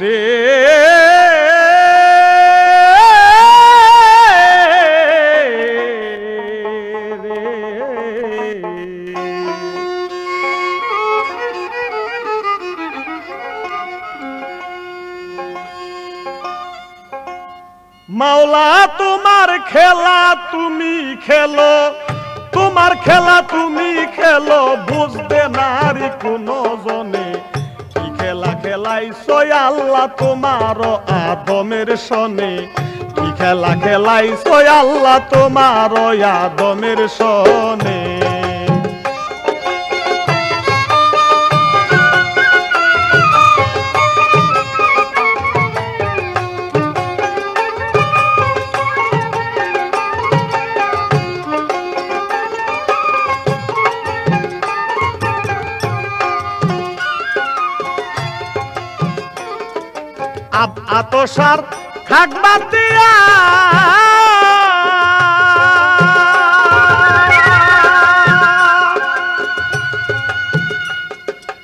রে মাওলা তোমার খেলা তুমি খেলো, তোমার খেলা তুমি খেলো, বুঝবে নারী কোন জনে। কি খেলা খেলাইছো আল্লাহ তোমার আদমের সনে, কি খেলা খেলাইছো আল্লাহ তোমার আদমের সনে। আতসার খাক বাদ দিয়া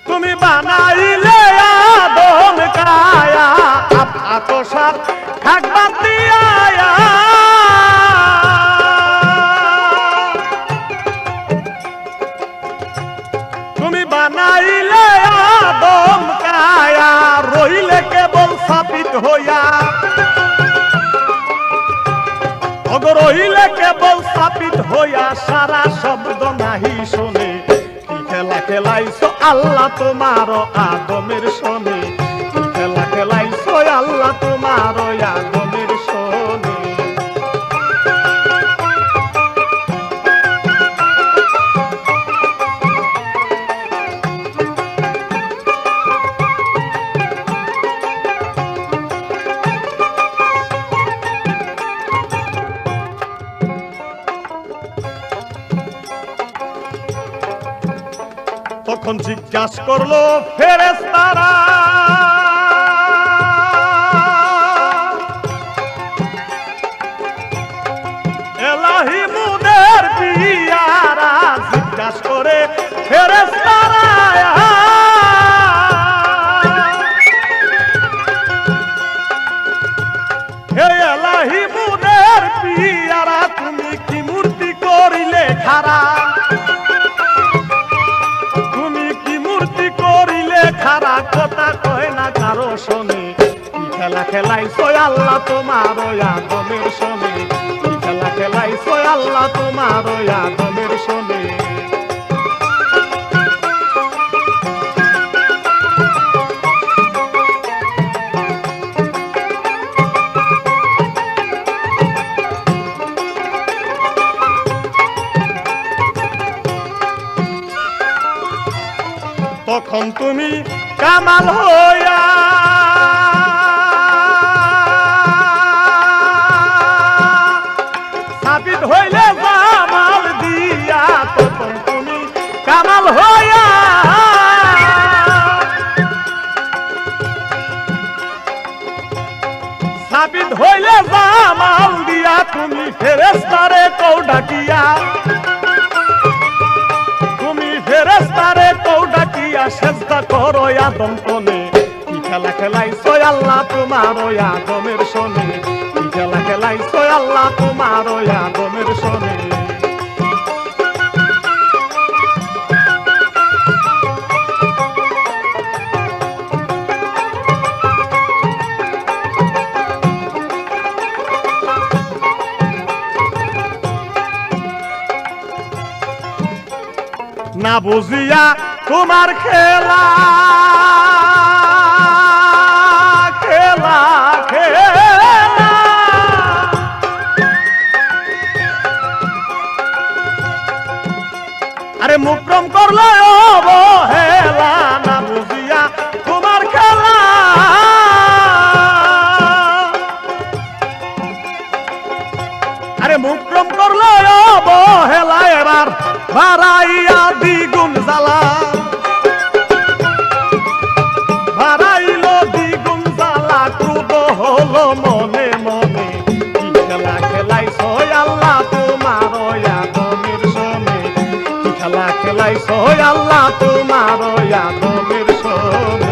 তুমি বানাইলে আদম কায়া, আতসার খাক বাদ দিয়া তুমি বানাইলে আদম কায়া, রইলে কেবল স্থাপিত হইয়া, রইলে কেবল স্থাপিত হইয়া, সারা শব্দ নাহি শোনে। কি খেলা খেলাইছো আল্লাহ তোমার আদমের শোনে, কি খেলা খেলাইছো আল্লাহ তোমার আদমের শোনে। তখন জিজ্ঞাসা করলো ফেরেশতারা, এলাহি মুদের পিয়ারা, জিজ্ঞাসা করে ফেরেশতারা, হে এলাহি মুদের পিয়ারা, তুমি কি মূর্তি করিলে খারা, খারা কথা কয় না কারো শোনে। কি খেলা খেলাইছো আল্লাহ তোমার আদমের শোনে, কি খেলা খেলাইছো আল্লাহ তোমার আদমের শোনে। তখন তুমি কামাল হইয়া সাবিত হইলে জামাল দিয়া, তখন তুমি কামাল হইয়া সাবিত হইলে জামাল দিয়া, তুমি ফেরেশতারে কও ডাকিয়া, তুমি ফেরেশতারে কও ডাকিয়া, সেজদা করো আদম কোনে। কি খেলা খেলাইছো আল্লাহ তোমার আদমের শোনে, কি খেলা খেলাইছো আল্লাহ তোমার আদমের শোনে। না বুঝিয়া তোমার খেলা খেলা খেলা, আরে মুকরম করলে অবহেলা, না বুঝিয়া তোমার খেলা, আরে মুকরম করলে অবহেলা, এবার বাড়াইয়া দ্বিগুণ জ্বালা, বাড়াইলো দ্বিগুণ জ্বালা, ক্রুদ্ধ হলো মনে মনে। কি খেলা খেলাইছো আল্লাহ তোমার আদমের শোনে, কি খেলা খেলাইছো আল্লাহ তোমার আদমের শোনে।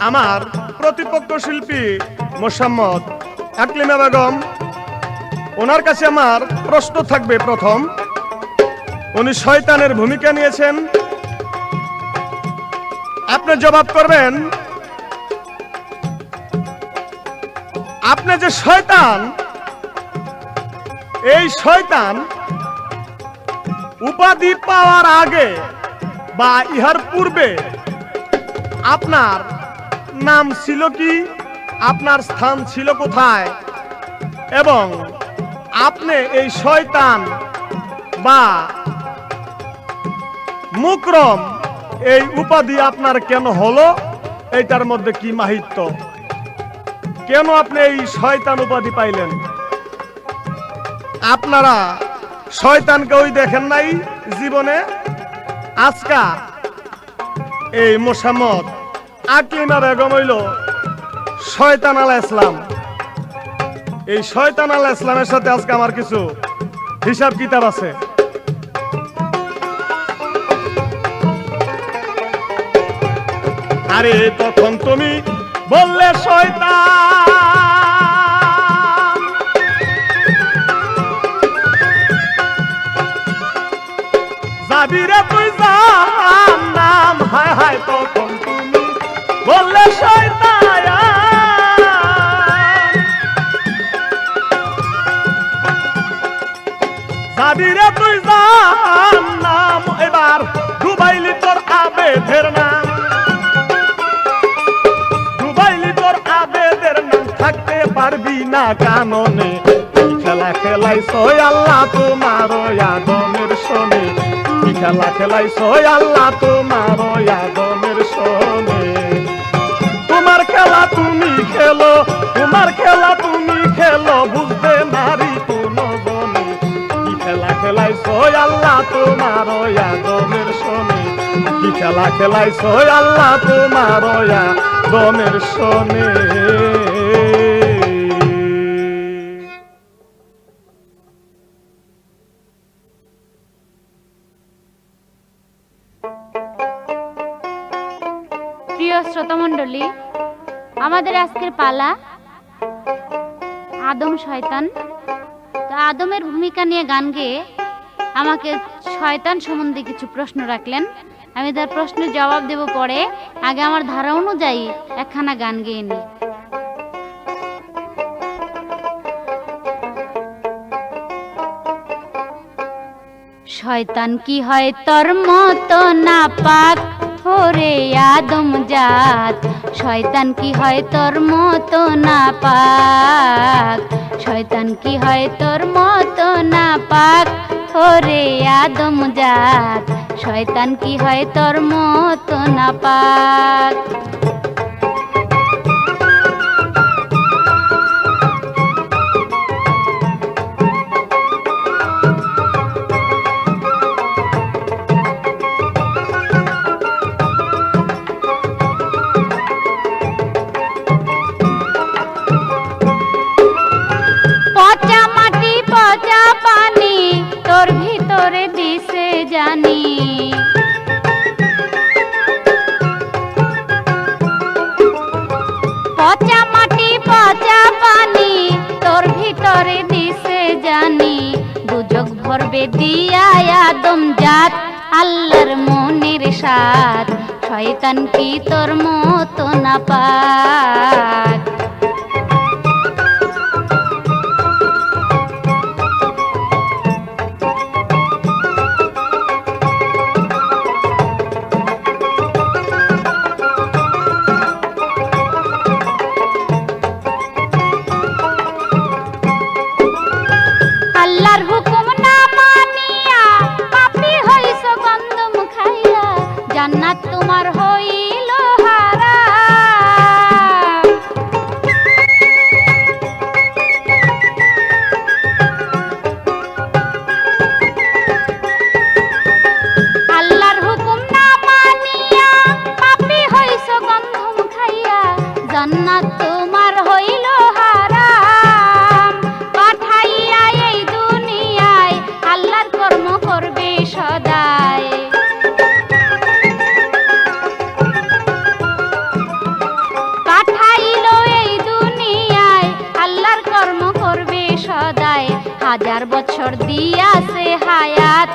আমার প্রতিপক্ষ শিল্পী মোসাম্মদ আকলিমা বেগম, ওনার কাছে আমার প্রশ্ন থাকবে। প্রথম, উনি শয়তানের ভূমিকা নিয়েছেন, আপনি জবাব করবেন আপনি যে শয়তান, এই শয়তান উপাধি পাওয়ার আগে বা ইহার পূর্বে আপনার নাম ছিল কি, আপনার স্থান ছিল কোথায়, এবং আপনি এই শয়তান বা মুকরম এই উপাধি আপনার কেন হলো, এইটার মধ্যে কি মাহিত্য, কেন আপনি এই শয়তান উপাধি পাইলেন? আপনারা শয়তানকে ওই দেখেন নাই জীবনে, আজকা এই মোসাম্মদ আকলিমা বেগম হইল শয়তান আলাইহিস ইসলাম। এই শয়তান আলাইহিস ইসলামের সাথে আজকে আমার কিছু হিসাব কিতাব আছে। আরে তখন তুমি বললে শয়তান, যাবি রে তুই জাহান্নাম। হায় হায় তখন তুমি বললে শয়তান, যাবি রে তুই জাহান্নাম। এবার ডুবাইলি তোর আবেদের নাম, ডুবাইলি তোর আবেদের নাম, থাকতে পারবি না কাননে। খেলা খেলাইছো আল্লাহ তোমার আদমের শোনে, খেলা খেলাইছো আল্লাহ তোমার আদমের শোনে। তোমার খেলা তুমি খেলো, তোমার খেলা তুমি খেলো, বুঝতে নারী কোন জনে। কি খেলা খেলাইছো আল্লাহ তোমার আদমের শোনে, কি খেলা খেলাইছো আল্লাহ তোমার আদমের শোনে। প্রিয় শ্রোতামণ্ডলী, আমাদের আজকের পালা আদম শয়তান। তো আদমের ভূমিকা নিয়ে গান গেয়ে আমাকে শয়তান সম্বন্ধে কিছু প্রশ্ন রাখলেন। আমি তার প্রশ্নের জবাব দেব পরে, আগে আমার ধারা অনুযায়ী একখানা গান গেয়ে নিই। শয়তান কি হয় তোর মতো নাপাক, ওরে আদম জাত। শয়তান কি হয় তোর মতো নাপাক, শয়তান কি হয় তোর মতো নাপাক, ওরে আদম জাত। শয়তান কি হয় তোর মতো নাপাক। পচা মাটি পচা পানি তোর ভিতরে দিছে জানি, পচা মাটি পচা পানি তোর ভিতরে দিছে জানি। দুজক ভরবে দিয়া আদম জাত, আল্লাহর মনের সাথ। শয়তান কি তোর মতো নাপাক। আল্লাহর হুকুম না মানিয়া পাপী হইছ গন্ধম খাইয়া, জান্নাত তোমার হইল হারাম। 1000 বছর দিয়াছে হায়াত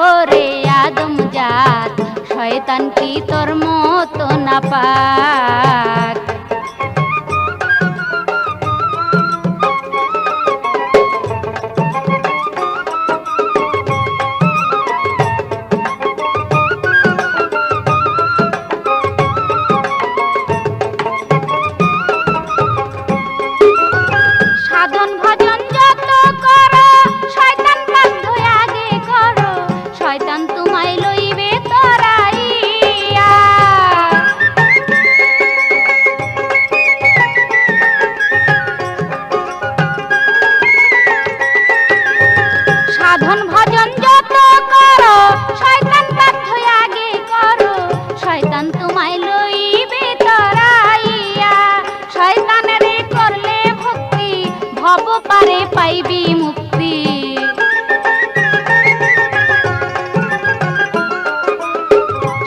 ওরে আদম জাত শয়তান কি তোর মতো নাপাক। সাধন ভজন যত করো শয়তান বাধ্য আগে করো শয়তান তোমায় লইবে তরাইয়া। সাধন ভজন যত করো শয়তান বাধ্য আগে করো শয়তান তোমায় লইবে তরাইয়া। শয়তানের করলে ভক্তি ভব পারে পাইবি মুক্তি।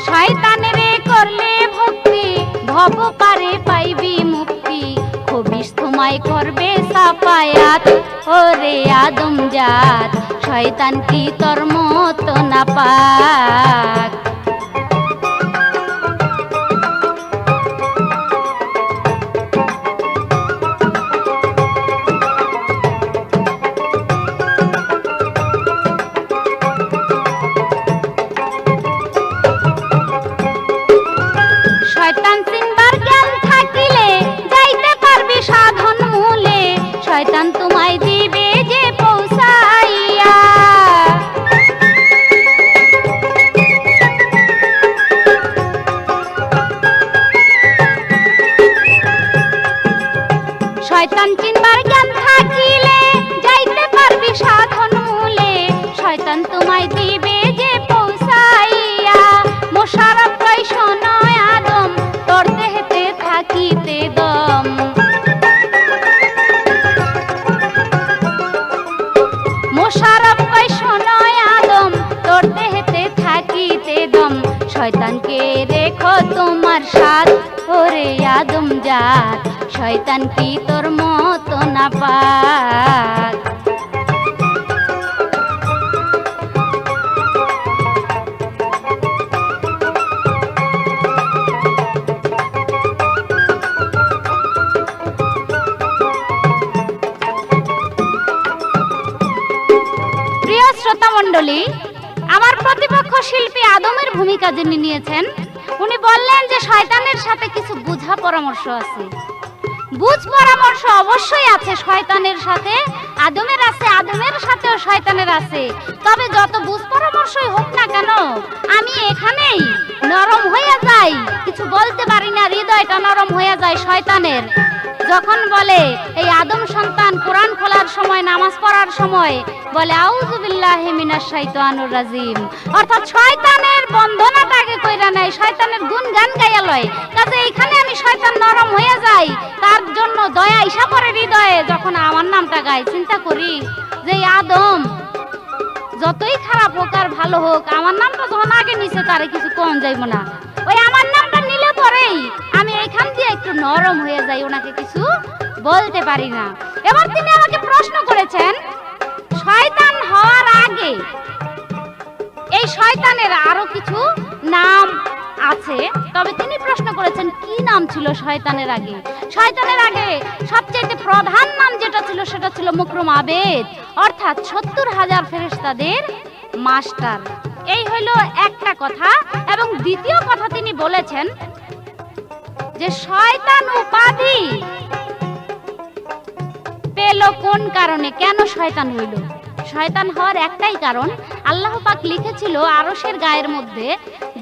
শয়তানের করলে ভক্তি ভব পারে পাইবি মুক্তি। খবিস তোমায় করবে সাফায়াত ওরে আদম জাত শয়তান কি তোর মতো নাপাক। শয়তান চিনবার জ্ঞান থাকিলে যাইতে পারবি সাধন মূলে শয়তান তোমায় দিবে যে পৌঁছাইয়া। শয়তান চিনবার জ্ঞান থাকিলে যাইতে পারবি সাধন মূলে শয়তান তোমায় দিবে যে পৌঁছাইয়া। মোশাররফ কই শোনো আদম তোর দেহেতে থাকিতে দম। মোশাররফ কই শোনো আদম তোর দেহেতে থাকিতে দম। শয়তানকে রেখো তোমার সাথ ওরে আদম জাত শয়তান কি তোর মতো নাপাক। প্রিয় শ্রোতা মণ্ডলী, আমার প্রতিপক্ষ শিল্পী আদমের ভূমিকা যিনি নিয়েছেন উনি বললেন যে শয়তানের সাথে কিছু বুঝা পরামর্শ আছে। বুঝ পরামর্শ অবশ্যই আছে শয়তানের সাথে, আদমের আছে, আদমের সাথেও শয়তানের আছে। তবে যত বুঝ পরামর্শই হোক না কেন আমি এখানেই নরম হয়ে যাই, কিছু বলতে পারি না, হৃদয়টা নরম হয়ে যায় শয়তানের। যখন বলে এই আদম সন্তান কোরআন খোলার সময় নামাজ পড়ার সময় বলে আউযু বিল্লাহি মিনাশ শাইতানির রাজিম, অর্থাৎ শয়তানের বন্ধনাটাকে কইরা নাই, শয়তানের গুণগান গাইয়া লয়। কাজে এখানে আমি শয়তান নরম হয়ে যাই, তার জন্য দয়া ইসা করে হৃদয়ে যখন আমার নামটা গাই। চিন্তা করি যে আদম যতই খারাপ হোক আর ভালো হোক আমার নামটা যখন আগে নিচে তারে কিছু কম যাইব না, ওই আমার নামটা নিলে পরেই আমি এখান দিয়ে একটু নরম হয়ে যাই, ওনাকে কিছু বলতে পারি না। এবার তিনি আমাকে প্রশ্ন করেছেন শয়তান হওয়ার আগে এই শয়তানের আরো কিছু নাম আছে, তবে তিনি প্রশ্ন করেছেন কি নাম ছিল শয়তানের আগে। শয়তানের আগে সবচেয়ে প্রধান নাম যেটা ছিল সেটা ছিল মুকরম আবেদ, অর্থাৎ 70,000 ফেরেশতাদের মাস্টার। এই হইল একটা কথা। এবং দ্বিতীয় কথা তিনি বলেছেন যে শয়তান উপাধি পেল কোন কারণে, কেন শয়তান হইল। শয়তান হওয়ার একটাই কারণ, আল্লাহ পাক লিখেছিল আরশের গায়ের মধ্যে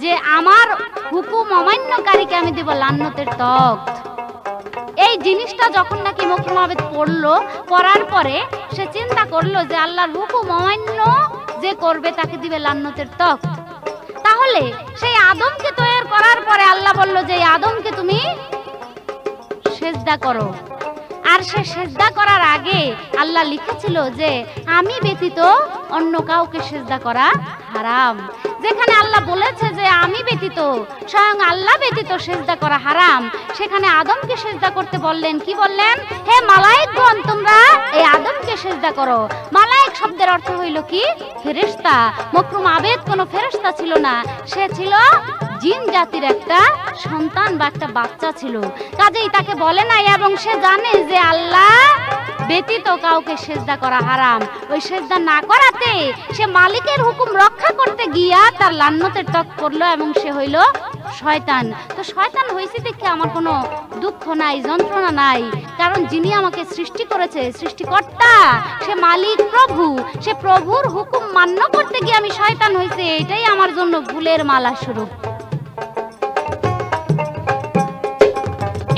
যে আমার হুকুম অমান্যকারীকে আমি দেব লান্নতের তখ্ত। এই জিনিসটা যখন নাকি মুকরম আবেদ পড়লো, পড়ার পরে সে চিন্তা করলো যে আল্লাহর হুকুম অমান্য যে করবে তাকে দিবে লান্নতের তখ্ত। তাহলে সেই আদমকে তৈরি করার পরে আল্লাহ বলল যে আদমকে তুমি সেজদা করো, আর সে সেজদা করার আগে আল্লাহ লিখেছিল যে আমি ব্যতীত অন্য কাউকে সেজদা করা হারাম। যেখানে আল্লাহ বলেছে যে আমি ব্যতীত, স্বয়ং আল্লাহ ব্যতীত সেজদা করা হারাম, সেখানে আদমকে সেজদা করতে বললেন। কি বললেন? হে মালায়েকগণ, তোমরা এই আদমকে সেজদা করো। মালায়েক শব্দের অর্থ হইল কি? ফেরেশতা। মকরুম আবেদ কোনো ফেরেশতা ছিল না, সে ছিল জিন জাতির একটা সন্তান বা একটা বাচ্চা ছিল। কাজেই তাকে বলে নাই, এবং সে জানে যে আল্লাহ ব্যতীত কাউকে সেজদা করা হারাম। ওই সেজদা না করাতে সে মালিকের হুকুম রক্ষা করতে গিয়া তার লান্নতের ত্যাগ করলো, এবং সে হইল শয়তান। তো শয়তান হয়েছে দেখে আমার কোনো দুঃখ নাই, যন্ত্রণা নাই, কারণ যিনি আমাকে সৃষ্টি করেছে, সৃষ্টিকর্তা, সে মালিক, প্রভু, সে প্রভুর হুকুম মান্য করতে গিয়ে আমি শয়তান হয়েছে, এটাই আমার জন্য ফুলের মালা স্বরূপ।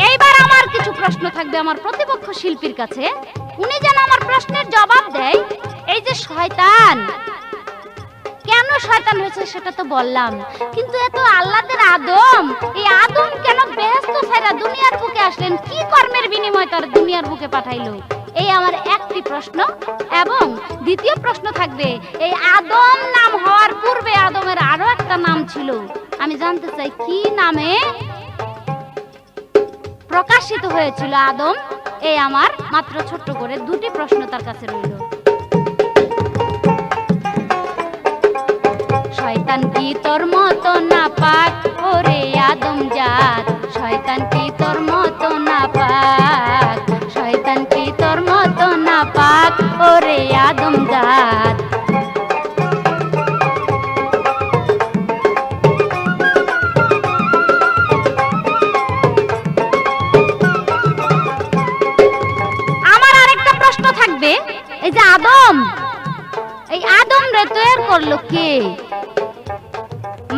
এইবার আমার কিছু প্রশ্ন থাকবে আমার প্রতিপক্ষ শিল্পীর কাছে, উনি যেন আমার প্রশ্নের জবাব দেয়। এই যে শয়তান, কেন শয়তান হয়েছে সেটা তো বললাম, কিন্তু এত আল্লাহর আদম, এই আদম কেন বেহেশত ছেড়ে দুনিয়ার বুকে আসলেন? কি কর্মের বিনিময়ে তার দুনিয়ার বুকে পাঠাইলো? এই আমার একটি প্রশ্ন। এবং দ্বিতীয় প্রশ্ন থাকবে, এই আদম নাম হওয়ার পূর্বে আদমের আরো একটা নাম ছিল, আমি জানতে চাই কি নামে প্রকাশিত হয়েছিল আদম। এই আমার মাত্র ছোট্ট করে দুটি প্রশ্ন তার কাছে রইল। শয়তান কি তোর মতো নাপাক ওরে আদম জাত? শয়তান কি তোর মতো নাপাক? শয়তান কি তোর মতো নাপাক ওরে আদম জাত? আমার আরেকটা প্রশ্ন থাকবে, এই যে আদম, এই আদম রে তৈরি করলো কে?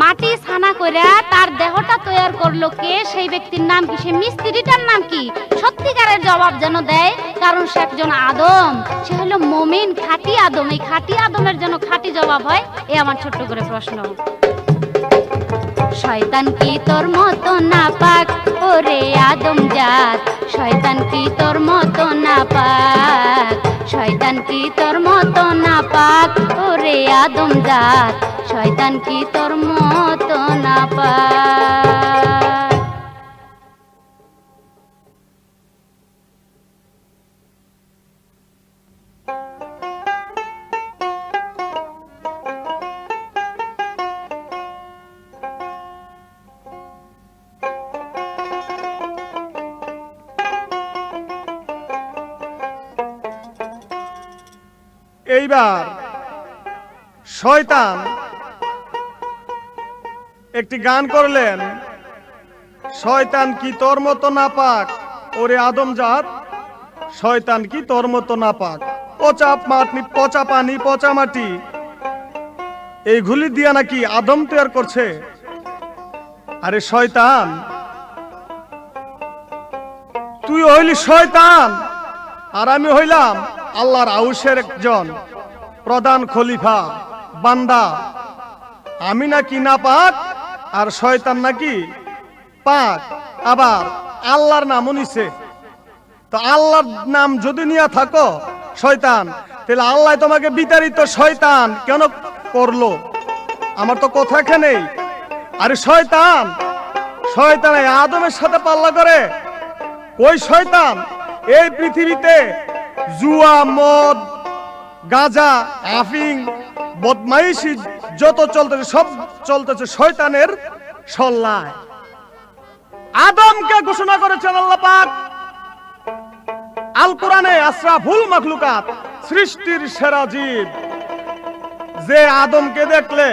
মাটি ছানা কইরা তার দেহটা তৈরি করলো কে? সেই ব্যক্তির নাম কি? সেই মিস্ত্রিটার নাম কি? সত্যিকারের জবাব যেন দেয়, কারণ সে একজন আদম, সে হলো মুমিন, খাঁটি আদম। এই খাঁটি আদমের জন্য খাঁটি জবাব হয়। এই আমার ছোট্ট করে প্রশ্ন। শয়তান কি তোর মতো নাপাক ওরে আদম জাত? শয়তান কি তোর মতো নাপাক? শয়তান কি তোর মতো নাপাক ওরে আদম জাত? শয়তান কি তোর মতো নাপাক? এইবার শয়তান একটি গান করলেন, শয়তান কি তোর মতো নাপাক ওরে আদম জাত? শয়তান কি তোর মতো নাপাক? পচা মাটি, পচা পানি, পচা মাটি, এইগুলি দিয়া নাকি আদম তৈরি করছে? আরে শয়তান, তুই হইলি শয়তান, আর আমি হইলাম আল্লাহর আউসের একজন প্রধান খলিফা, বান্দা। আমি নাকি নাপাক আর শয়তান নাকি পাক। আবার আল্লাহর নামও নিছে। তো আল্লাহর নাম যদি নিয়ে থাকো শয়তান, তাহলে আল্লাহ তোমাকে বিতাড়িত শয়তান কেন করলো? আমার তো কথা এখানেই। আরে শয়তান, শয়তান আদমের সাথে পাল্লা করে। ওই শয়তান এই পৃথিবীতে জুয়া, মদ, গাঁজা, আফিং, বদমাইশি যত চলতেছে সব চলতেছে শয়তানের সল্লায়। আদমকে ঘোষণা করেছেন আল্লাহ পাক আল কোরআনে, আশরাফুল মাখলুকাত, সৃষ্টির সেরা জীব। যে আদমকে দেখলে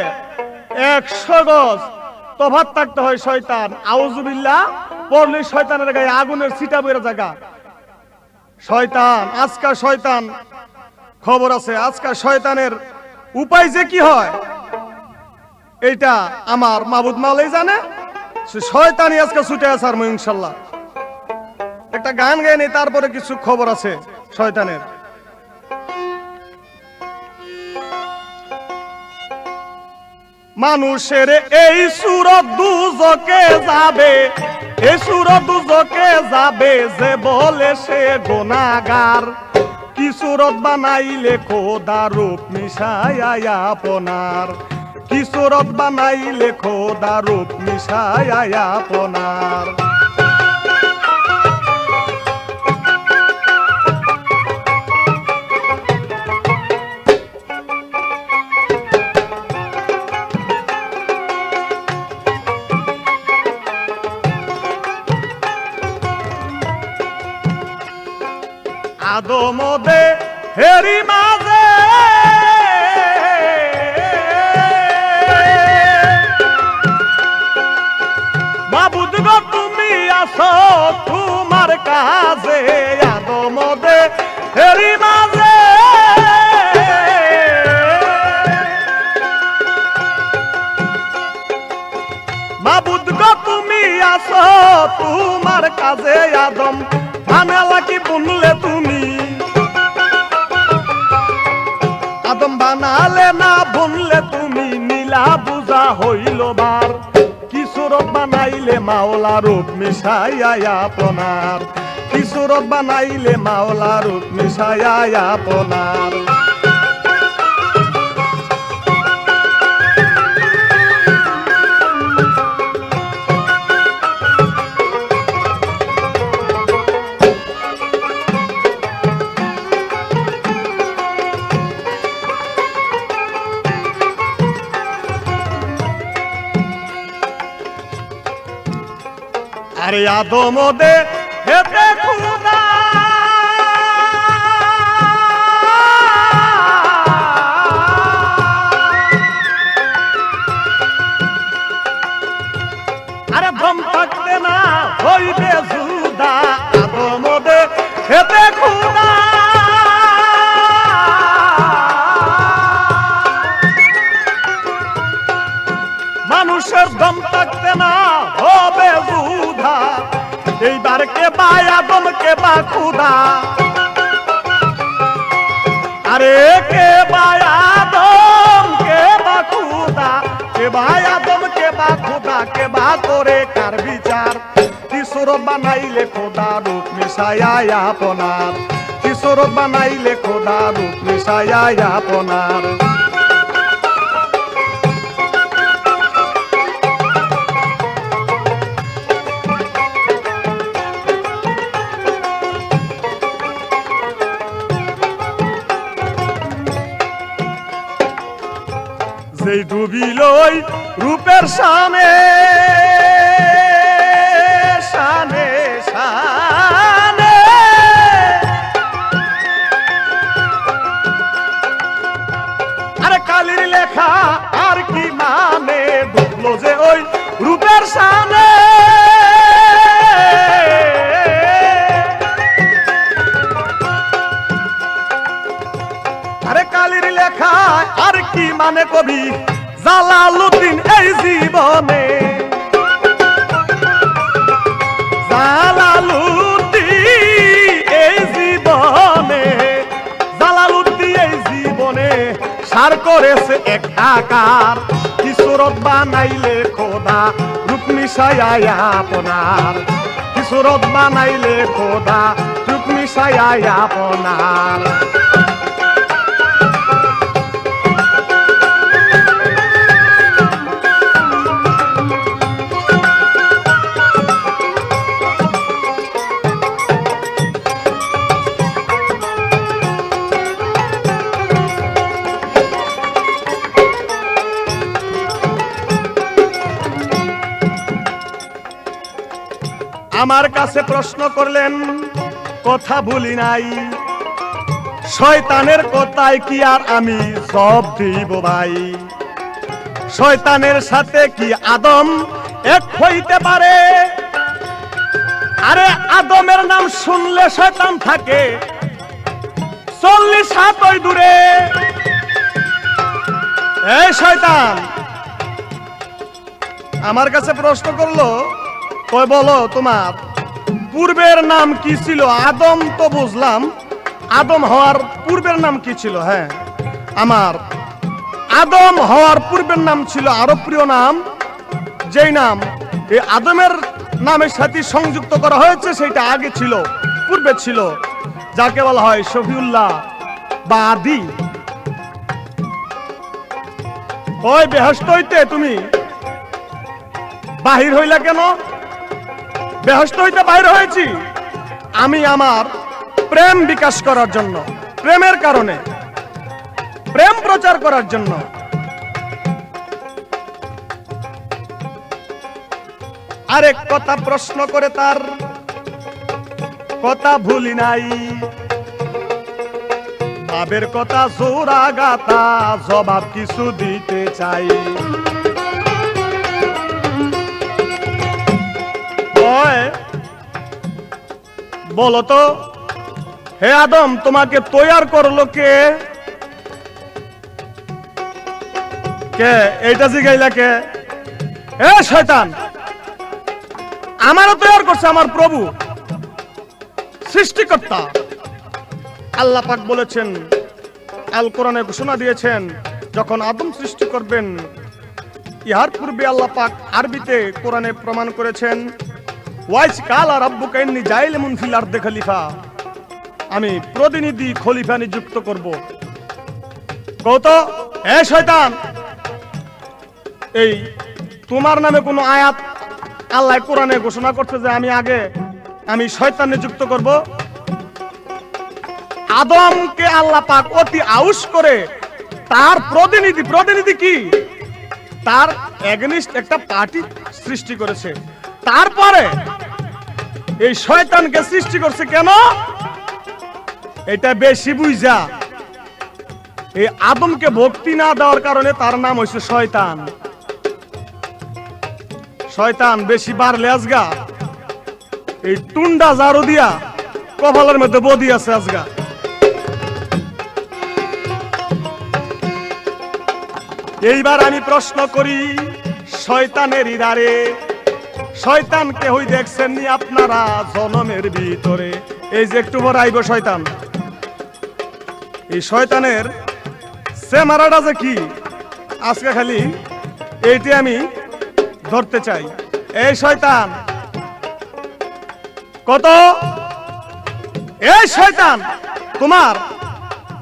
100 গজ তফাৎ থাকতে হয় শয়তান। আউযুবিল্লাহ পড়লে শয়তানের গায়ে আগুনের ছিটা বের জায়গা। শয়তান, আজকাল শয়তান, খবর আছে আজকাল শয়তানের উপায় যে কি হয় এইটা আমার মাবুদ মাওলাই জানে। শয়তানি আজকে ছুটে আছে আর ইনশাআল্লাহ। একটা গান গাই নেই, তারপরে কিছু খবর আছে শয়তানের। মানুষের এই সুরত দুজকে যাবে, এই সুর দুজকে যাবে যে বলে সে গুনাহগার কি সুরত বানাইলে খোদা রূপ মিশায় আপনার কি সুরত বানাইলে খোদা রূপ মিশায় আপনার আদমদে হেরি মাঝে মাবুদ গো তুমি আসো তোমার কাজে আদমদে হেরি মাঝে মাবুদ গো তুমি আসো তোমার কাজে আদম বানালা কি বুনলে তুমি আদম বানালে না বুনলে তুমি নীলা বুঝা হইল বার কি সুরত বানাইলে মাওলা রূপ মিশাইয়া আপনার কি সুরত বানাইলে মাওলা রূপ মিশাইয়া আপনার আরে আদমদে হেতে খুদা আরে দম থাকতে না হইবে জুদা আদমদে হেতে খুদা মানুষের দম থাকতে না হবে বুধা এইবার কে বা আদম কে বা খুদা আরে কে বা আদম কে বা খুদা কে বা আদম কে বা খুদা কে বা করে কার বিচার কিশোর বানাইলে খোদা রূপ মিশাইয়া আপনার কিশোর বানাইলে খোদা রূপ মিশাইয়া আপনার যেই ডুবিল রূপের সামনে শানে শানে আরে কালির লেখা আর কি মানে ডুবলো যে ওই রূপের সামনে আরে কালির লেখা আর কি মানে কবি জালালউদ্দিন এই জীবনে জালালউদ্দিন এই জীবনে জালালউদ্দিন এই জীবনে সার করেছে এক আকার কি সুরত বানাইলে খোদা রূপ মিশাইয়া আপনার কি সুরত বানাইলে খোদা রূপ মিশাইয়া আপনার আমার কাছে প্রশ্ন করলেন কথা ভুলি নাই শয়তানের কথায় কি আর আমি সব দিব ভাই শয়তানের সাথে কি আদম এক হইতে পারে আরে আদমের নাম শুনলে শয়তান থাকে 40 হাত ওই দূরে এই শয়তান আমার কাছে প্রশ্ন করলো কই বলো তোমার পূর্বের নাম কি ছিল আদম তো বুঝলাম আদম হওয়ার পূর্বের নাম কি ছিল হ্যাঁ আমার আদম হওয়ার পূর্বের নাম ছিল আরো প্রিয় নাম যেই নাম এই আদমের নামের সাথে সংযুক্ত করা হয়েছে, সেটা আগে ছিল, পূর্বে ছিল, যাকে বলা হয় শফিউল্লাহ বা আদি। ওই বেহেশত হইতে তুমি বাহির হইলা কেন? বেহেশত হইতে বাহির হয়েছি আমি আমার প্রেম বিকাশ করার জন্য, প্রেমের কারণে, প্রেম প্রচার করার জন্য। আরেক কথা প্রশ্ন করে তার কথা ভুলি নাই, ভাবের কথা জোড়া গাতা জবাব কিছু দিতে চাই। বলো তো হে আদম, তোমাকে তৈয়ার করলো কে? কে এইটা জিগাইলা কে? হে শয়তান, আমারও তৈয়ার করছে আমার প্রভু, সৃষ্টিকর্তা। আল্লাহ পাক বলেছেন, আল কোরআনে ঘোষণা দিয়েছেন, যখন আদম সৃষ্টি করবেন, ইহার পূর্বে আল্লাহ পাক আরবিতে কোরআনে প্রমাণ করেছেন, ওয়াইজ কালা রাব্বুকা ইন্নী জাইলুন ফিল আরদি খলিফা, আমি প্রতিনিধি খলিফা নিযুক্ত করব। কত হে শয়তান, এই তোমার নামে কোন আয়াত আল্লাহ কোরআনে ঘোষণা করছে যে আমি শয়তান নিযুক্ত করব? আদমকে আল্লাহ পাক অতি আউশ করে তার প্রতিনিধি কি, তার এগেনিস্ট একটা পার্টি সৃষ্টি করেছে। তারপরে এই শয়তানকে সৃষ্টি করছে কেন? এটা বেশি বুঝা, এই আদমকে ভক্তি না দেওয়ার কারণে তার নাম হয়েছে শয়তান। শয়তান বেশি বাড়লে আজগা এই টুন্ডা জারু দিয়া কপালের মধ্যে বদি আছে আজগা। এইবার আমি প্রশ্ন করি শয়তানের ইদারে, শয়তান কেহই দেখছেননি আপনারা জনমের ভিতরে? এই যে একটু বড় আইব শয়তান, এই শয়তানের চেহারাটা যে কি আজকে খালি এইটি আমি ধরতে চাই। এই শয়তান কত, এই শয়তান তোমার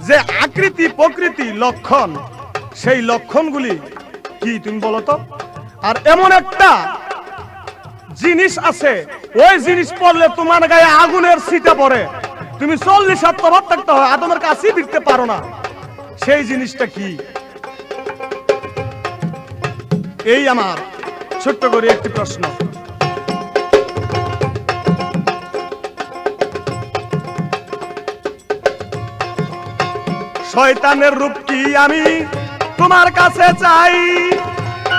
যে আকৃতি প্রকৃতি লক্ষণ, সেই লক্ষণগুলি কি তুমি বলো তো? আর এমন একটা জিনিস আছে, ওই জিনিস পড়লে তোমার গায়ে আগুনের ছিটা পড়ে, তুমি 40 হাত তফাৎ থাকতে হয়, আদমের কাছেই ফিরতে পারো না। সেই জিনিসটা কি? এই আমার ছোট্ট করে একটি প্রশ্ন। শয়তানের রূপ কি আমি তোমার কাছে চাই,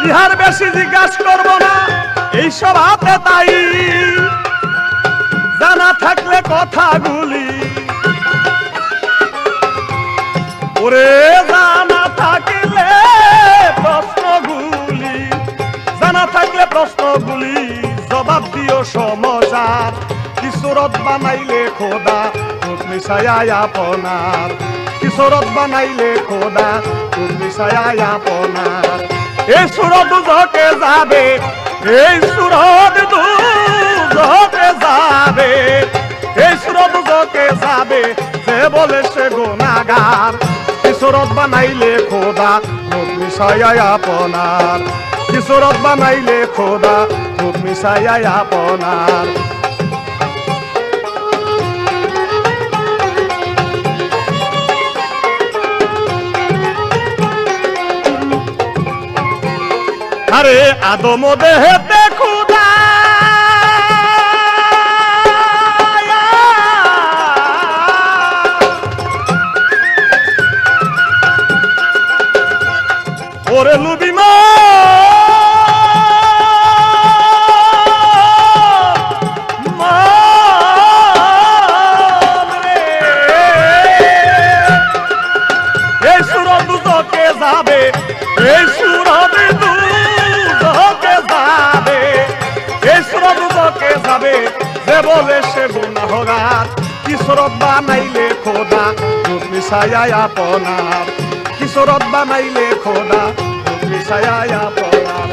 ইহার বেশি জিজ্ঞাসা করব না, এই সব হাতে তাই। জানা থাকলে কথাগুলি, ওরে জানা থাকলে প্রশ্নগুলি, জানা থাকলে প্রশ্নগুলি জবাব দিও সমজার। কিশোরত বানাইলে খোদা তুমি ছায়া আপনার, কিশোরত বানাইলে খোদা তুমি ছায়া আপনার। এই সুরত দুজকে যাবে, এই সুরত দুজকে যাবে, এই সুরত দুজকে যাবে, যে বলে সে গুনাহগার। কিশোরত বানাইলে খোদা তুমি ছায়া আপনার, কিশোরত বানাইলে খোদা তুমি ছায়া আপনার। আরে আদম দেহেতে খোদা, ওরে লুবি মা এই সুরত দুজকে যাবে, এই সুরত দুজকে যাবে, এই সুরত দুজকে যাবে, যে বলে সে গুনাহগার। কিশোরত বানাইলে খোদা তুমি ছায়া আপনার, কিশোরত বানাইলে খোদা তুমি ছায়া আপনার।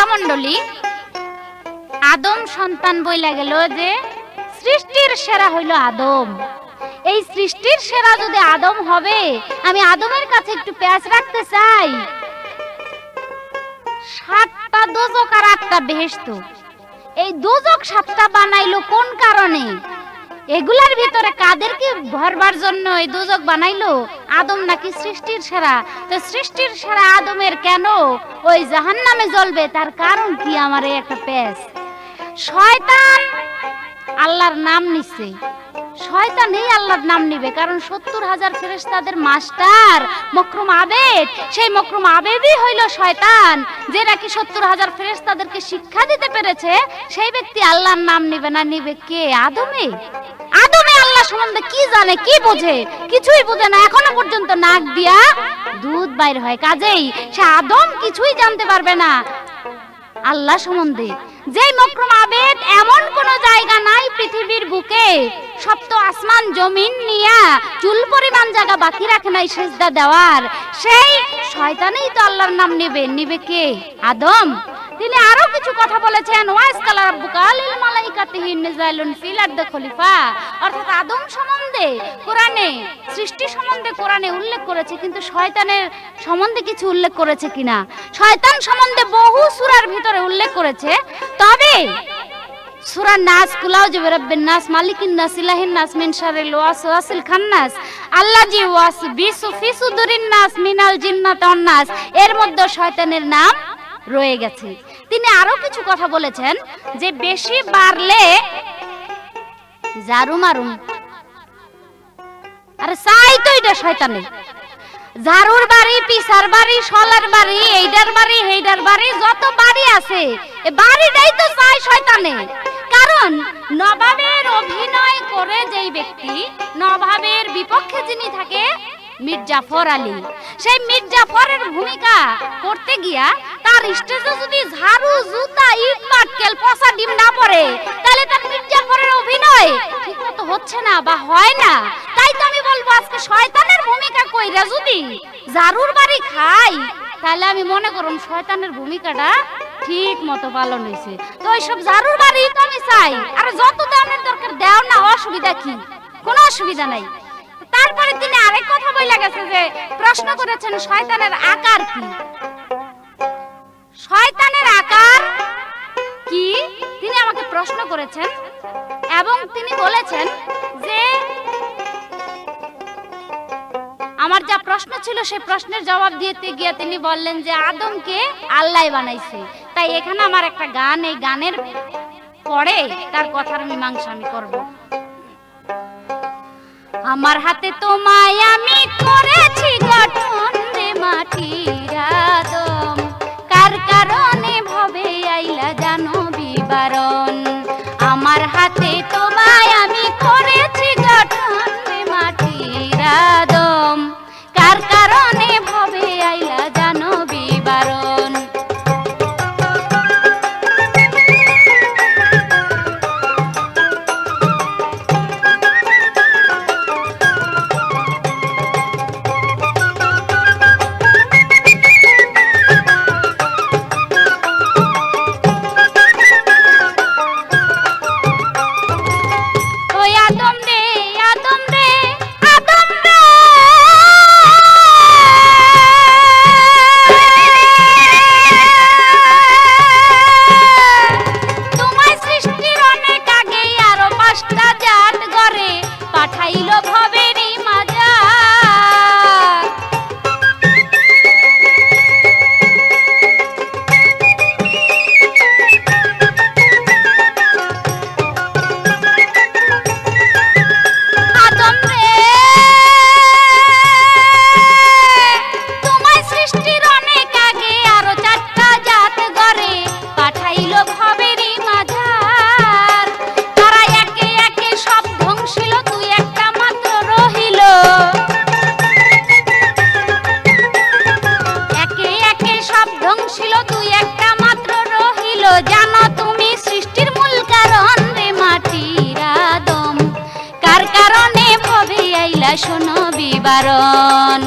শ্রোতা মণ্ডলী, আদম সন্তান বইলা গেল যে সৃষ্টির সেরা হইল আদম। এই সৃষ্টির সেরা যদি আদম হবে, আমি আদমের কাছে একটু প্যাঁচ রাখতে চাই। 7টা দোজক আর 8টা বেহেশত, এই দোজক 7টা বানাইলো কোন কারণে? এগুলার ভিতরে কাদেরকে ভরবার জন্য এই দোজক বানাইলো? আদম নাকি সৃষ্টির সেরা? তো সৃষ্টির সেরা আদমের কেন ওই জাহান্নামে জ্বলবে? তার কারণ কি? আমার এই একটা প্যাঁচ। শয়তান আল্লাহর নাম নিছে, শয়তান এই আল্লাহর নাম নিবে, কারণ 70,000 ফেরেশতাদের মাস্টার মকরুম আবেদ, সেই মকরুম আবেদই হইল শয়তান, যে নাকি 70,000 ফেরেশতাদেরকে শিক্ষা দিতে পেরেছে। সেই ব্যক্তি আল্লাহর নাম নিবে না, নিবে কে? আদমে। আদমে আল্লাহ সম্বন্ধে কি জানে, কি বোঝে? কিছুই বোঝে না, এখনো পর্যন্ত নাক দিয়া দুধ বাইর হয়। কাজেই সে আদম কিছুই জানতে পারবে না আল্লাহ সম্বন্ধে। যেই মকরুম আবেদ এমন কোন জায়গা নাই পৃথিবীর বুকে, সপ্ত আসমান জমিন নিয়া চুল পরিমাণ জায়গা বাকি রাখে নাই সিজদা দেওয়ার, সেই শয়তানই তো আল্লাহর নাম নেবে। নিবে কে? আদম। তিনি আরো কিছু কথা বলেছেন, ওয়াইস কালা রাব্বুকা লিল মালাইকাতিহি নাযাইলুন ফিল আরদি খলিফা। অর্থাৎ আদম সম্বন্ধে কোরআনে, সৃষ্টি সম্বন্ধে কোরআনে উল্লেখ করেছে, কিন্তু শয়তানের সম্বন্ধে কিছু উল্লেখ করেছে কিনা? শয়তান সম্বন্ধে বহু সূরার ভিতরে উল্লেখ করেছে। তবে সূরা নাস, কুলাউযু বিরাব্বিন নাস, মালিকিন নাস, ইলাহিন নাস, মিন শারিল ওয়াসওয়াসিল খান্নাস, আল্লাযী ওয়াসবিসু ফি সুদুরিন নাস মিনাল জিন্নাতি ওয়ান নাস, এর মধ্যে শয়তানের নাম রয়ে গেছে। তিনি আরো কিছু কথা বলেছেন যে বেশি বাড়লে ঝাড়ু মারুম। আরে চাই তো এটা শয়তানের, ঝাড়ুর বাড়ি, পিসার বাড়ি, শলার বাড়ি, এইটার বাড়ি, হেইটার বাড়ি, যত বাড়ি আছে এই বাড়িটাই তো চাই শয়তানে। কারণ নবাবের অভিনয় করে যেই ব্যক্তি, নবাবের বিপক্ষে যিনি থাকে মীর জাফর আলী, সেই মীর জাফরের ভূমিকা করতে গিয়া তার স্টেজে যদি ঝাড়ু, জুতা, ইট, পাটকেল, পচা ডিম না পড়ে, তাহলে তার মীর জাফরের অভিনয় ঠিকমতো হচ্ছে না বা হয় না। তাই তো আমি বলবো আজকে শয়তানের ভূমিকা কইরা যদি ঝাড়ুর বাড়ি খাই, তাহলে আমি মনে করুম শয়তানের ভূমিকাটা ঠিক মতো পালন হয়েছে। তো ওইসব ঝাড়ুর বাড়ি তো আমি চাই, আর যত দামের দরকার দেও না, অসুবিধা কি? কোনো অসুবিধা নাই। তারপরে তিনি আরেক কথা বলে গেছে যে প্রশ্ন করেছেন শয়তানের আকার কি? শয়তানের আকার কি তিনি আমাকে প্রশ্ন করেছেন, এবং তিনি বলেছেন যে আমার যা প্রশ্ন ছিল সেই প্রশ্নের জবাব দিতে গিয়ে তিনি বললেন যে আদমকে আল্লাহ বানাইছে। তাই এখানে আমার একটা গান, এই গানের পরে তার কথার মীমাংসা আমি করব। আমার হাতে তোমায় আমি করেছি গঠন রে মাটির আদম, কার কারণে ভবে আইলা জানো বিবরণ। আমার হাতে তোমায় আমি করেছি গঠন রে মাটির আদম, কার কারণে ভবে আইলা জানো বিবরণ। শোনো বিবরণ।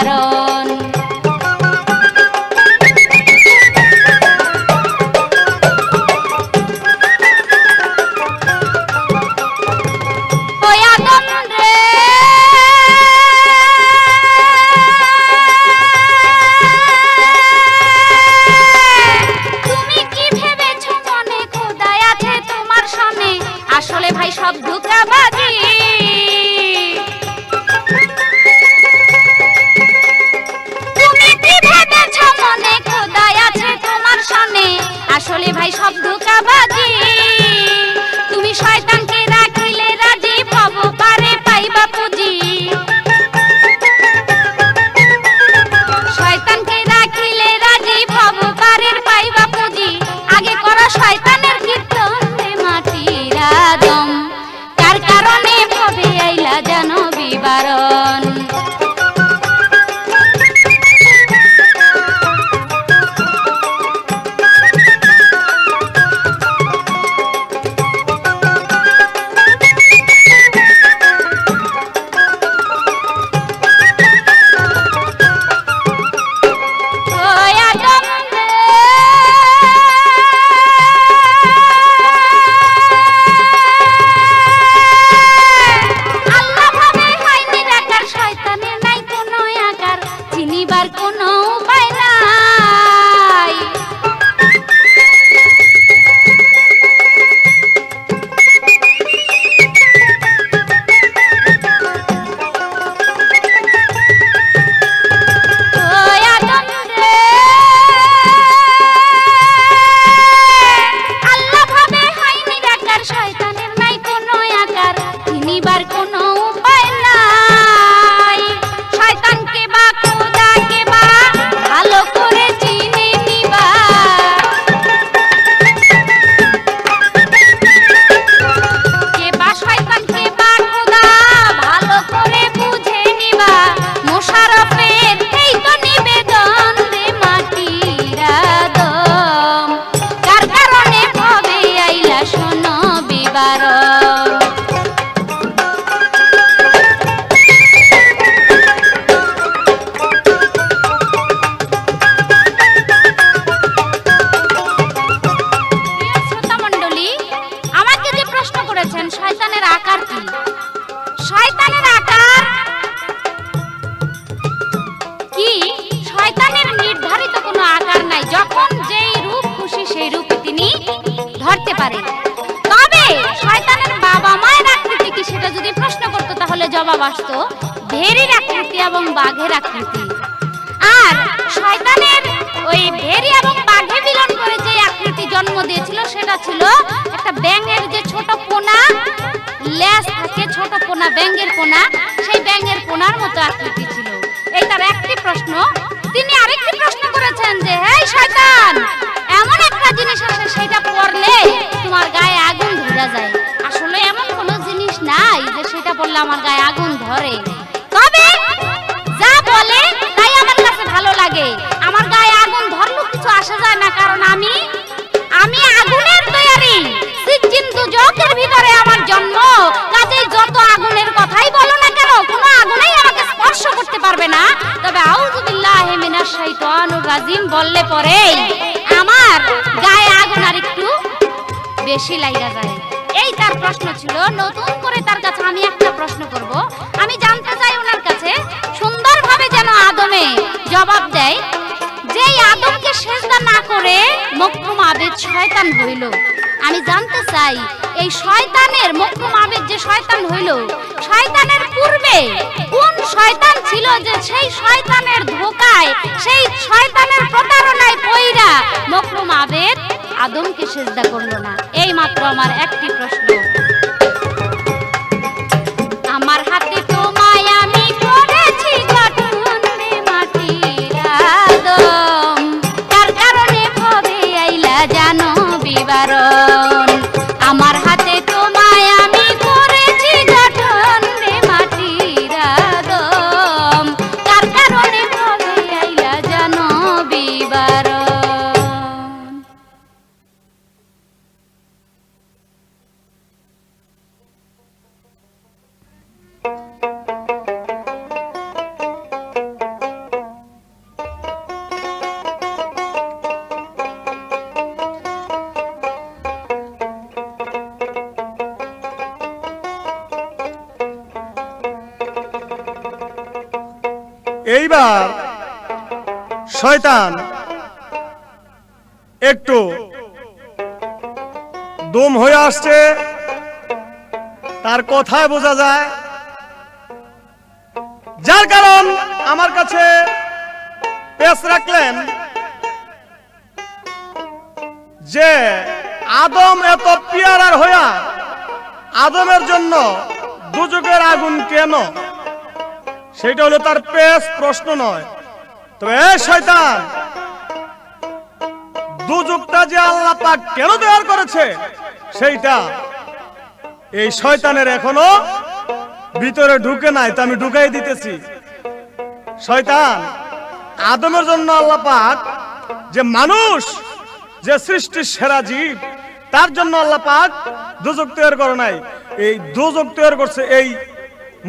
বিবরণ। ওই আদম রে তুমি কি ভেবেছো মনে খোদাই আছে তোমার সনে? আসলে ভাই সব ধোঁকাবাজি। তুমি কি ভেবেছো মনে খোদাই আছে তোমার সনে? আসলে ভাই সব ধোঁকাবাজি। তুমি শয়তানকে রাখিলে রাজি ভব পারে পাইবা পুঁজি। শয়তানকে রাখিলে রাজি ভব পারে পাইবা পুঁজি। আগে করো শয়তানের কীর্তন রে মাটির আদম, কার কারণে ভবে আইলা জানো বিবরণ। ওই আদম রে আল্লাহ ভাবে হয় নিরাকার, শয়তানের নাই কোনো আকার, চিনিবার কোনো উপায় নাই। ওই আদম রে আল্লাহ ভাবে হয় নিরাকার, শয়তানের নাই কোনো আকার, চিনিবার কোনো উপায় নাই। শয়তানকে বা খোদাকে বা ভালো করে চিনে নিবা। কে বা শয়তান কে বা খোদা ভালো করে বুঝে নিবা। মোশাররফের এই তো নিবেদন রে মাটির আদম, কার কারণে ভবে আইলা শোনো বিবরণ। প্রিয় শ্রোতা মণ্ডলী, আমাকে যে প্রশ্ন করেছেন শয়তানের আকার কি? শয়তানের আকার কি? শয়তানের নির্ধারিত কোনো আকার নাই, যখন যেই রূপ খুশি সেই রূপে তিনি ধরতে পারেন। তবে শয়তানের বাবা মায়ের আকৃতি কি সেটা যদি প্রশ্ন করতো তাহলে জবাব আসতো ভেড়ির আকৃতি এবং বাঘের আকৃতি। আর শয়তানের ওই ভেড়ি এবং বাঘে মিলন করে যে আকৃতি জন্ম দিয়েছিল সেটা ছিল একটা ব্যাঙের যে ছোট পোনা লেজ থাকে, ছোট পোনা ব্যাঙের পোনা, সেই ব্যাঙের পোনার মতো আকৃতি ছিল। এই তার একটি প্রশ্ন। তিনি আরেকটি প্রশ্ন করেছেন যে হে শয়তান, এমন একটা জিনিস আছে সেটা পড়লে তোমার গায়ে আগুন ধরে যায়। আসলে এমন কোনো জিনিস নাই যে সেটা পড়লে আমার গায়ে আগুন ধরে, তবে যা বলে তাই আমার কাছে ভালো লাগে। আমার গায়ে আগুন ধরলেও কিছু আসে যায় না, কারণ আমি আগুনের তৈরি। সিজ্জিন দুজকের ভিতরে আমার জন্ম, কাজেই যত আগুনের কথাই বলো না কেন কোনো আগুনেই আমাকে স্পর্শ করতে পারবে না। তবে আউযু বিল্লাহি মিনাশ শাইতানির রাজিম বললে পরেই আমার গায়ে আগুন আর একটু বেশি লাগা যায়। এই তার প্রশ্ন ছিল। নতুন করে তার কাছে আমি একটা প্রশ্ন করব। আমি জানতে চাই ওনার কাছে সুন্দরভাবে যেন আদমে জবাব দেয়। যেই আদমকে সিজদা না করে মকরুম আবেদ শয়তান হইল, আমি জানতে চাই এই শয়তানের মকরুম আবেদ যে শয়তান হইল, শয়তানের পূর্বে কোন শয়তান ছিল যে সেই শয়তানের ধোঁকায়, সেই শয়তানের প্রতারণায় পইরা মকরুম আবেদ আদমকে সিজদা করলো না? এই মাত্র আমার একটি প্রশ্ন। আমার হাতে তোমায় আমি করেছি গঠন রে মাটির আদম, তার কারণে ভবে আইলা জানো বিবরণ। আমার হাতে তোমায় আমি করেছি গঠন রে মাটির আদম, তার কারণে ভবে আইলা জানো বিবরণ। এইবার শয়তান একটু দম হয়ে আসছে, তার কথায় বোঝা যায়, যার কারণ আমার কাছে পেশ রাখলেন যে আদম এত পিয়ারার হইয়া আদমের জন্য দুজকের আগুন কেন, সেটা হলো তার পেশ প্রশ্ন নয়। তবে শয়তান, দুজকটা যে আল্লাহ পাক কেন তৈরি করেছে সেইটা এই শয়তানের এখনো ভিতরে ঢুকে নাই, তো আমি ঢুকাই দিতেছি। শয়তান, আদমের জন্য আল্লাহ পাক যে মানুষ, যে সৃষ্টির সেরা জীব, তার জন্য আল্লাহ পাক দুজক তৈরি করে নাই। এই দুজক তৈরি করছে এই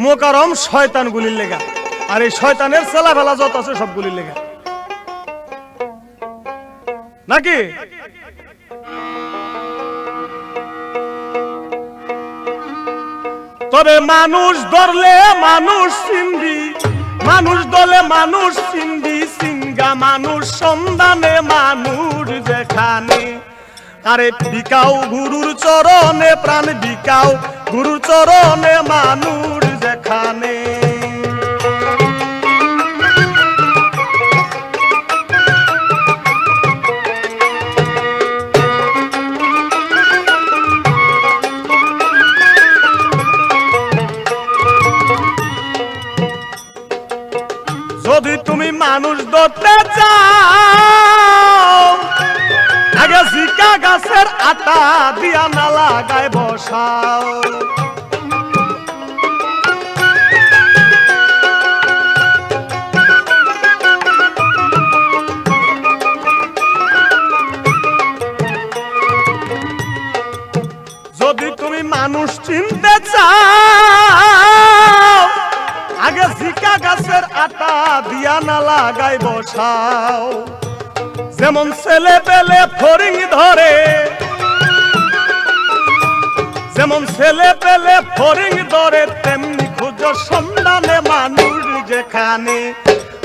মোকারম শয়তানগুলির লেগা, আর এই শয়তানের ছেলাফেলা যত আছে সবগুলির লেগা, নাকি? তবে মানুষ ধরলে মানুষ চিনবি, মানুষ দলে মানুষ চিনবি, সিঙ্গা মানুষ সন্ধানে মানুষ যেখানে। আরে বিকাও গুরুর চরণে প্রাণ, বিকাও গুরুর চরণে মানুষ যেখানে। যদি তুমি মানুষ ধরতে চাও, আগে জিকা গাছের আটা দিয়া না লাগায় বসাও। যদি তুমি মানুষ চিনতে চাও, আগে জিকা গাছের আটা দিয়া না লাগাই বসাও। যেমন ছেলে পেলে ফরিং ধরে, যেমন ছেলে পেলে ফরিং ধরে, তেমনি খুঁজো সন্ধানে মানুষ যেখানে।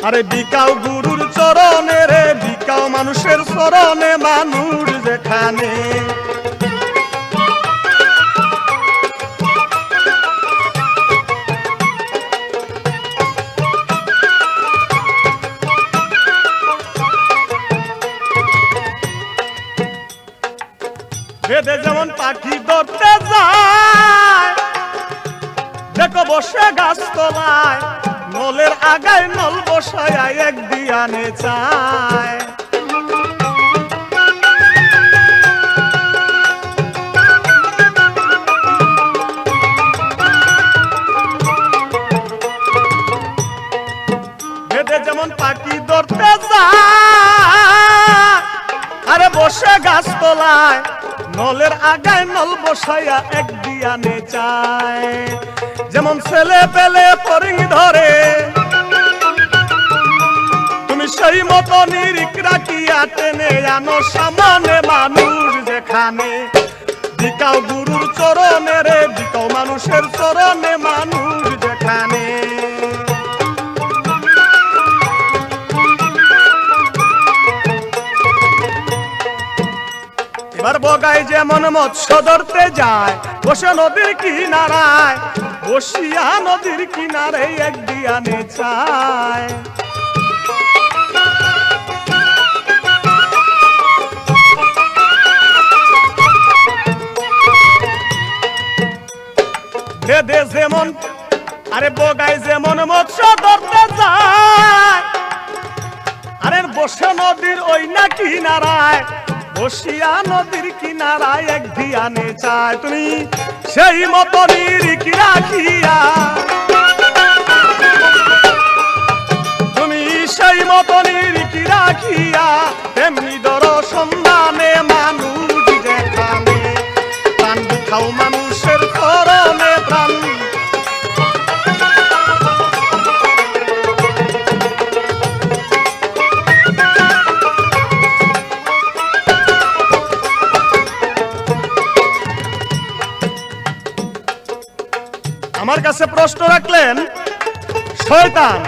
আরে বিকাও গুরুর চরণে রে, বিকাও মানুষের চরণে মানুষ যেখানে। বেদে যেমন পাখি ধরতে যায়, দেখো বসে গাছ তলায়, নলের আগায় নল বসায় এক দিয়ানে চায়। বেদে যেমন পাখি ধরতে যায়, আরে বসে গাছ তলায়, নলের আগায় নল বসাইয়া এক দিয়ানে চায়। যেমন ছেলে পেলে ফরিং ধরে, তুমি সেই মতো নিরিখ রাখিয়া টেনে আনো সামনে মানুষ যেখানে। বিকাও গুরুর চরণে রে, বিকাও মানুষের চরণে মানুষ যেখানে। এবার বগাই যেমন মৎস্য ধরতে যায়, বসে নদীর কিনারায়, বসিয়া নদীর কিনারে এক দিয়ানে চায়। বেদে যেমন, আরে বগাই যেমন মৎস্য ধরতে যায়, আরে বসে নদীর ওই না কিনারায়, বসিয়া নদীর কিনারায় এক ধিয়ানে চায়। তুমি সেই মতো নিরিখ রাখিয়া, তুমি সেই মতো নিরিখ রাখিয়া, তেমনি ধর সন্ধানে মানুষ যেখানে। প্রাণ বিখাও মানুষের চরণে প্রাণ, আমার কাছে প্রশ্ন রাখলেন শয়তান,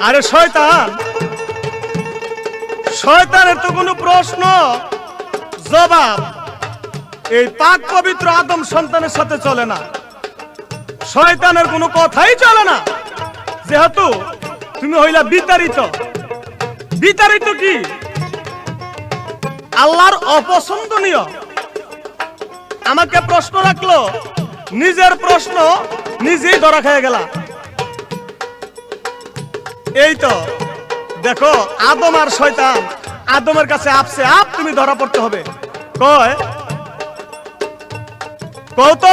আরে শয়তান, শয়তানের তো কোনো প্রশ্ন জবাব এই পাক পবিত্র আদম সন্তানের সাথে চলে না। শয়তানের কোনো কথাই চলে না, যেহেতু তুমি হইলা বিতাড়িত। বিতাড়িত কি? আল্লাহর অপছন্দনীয়। আমাকে প্রশ্ন রাখলো, নিজের প্রশ্ন নিজেই ধরা খেয়ে গেলা। এই তো দেখো, আদম আর শয়তান, আদমের কাছে আপসে আপ তুমি ধরা পড়তে হবে। কত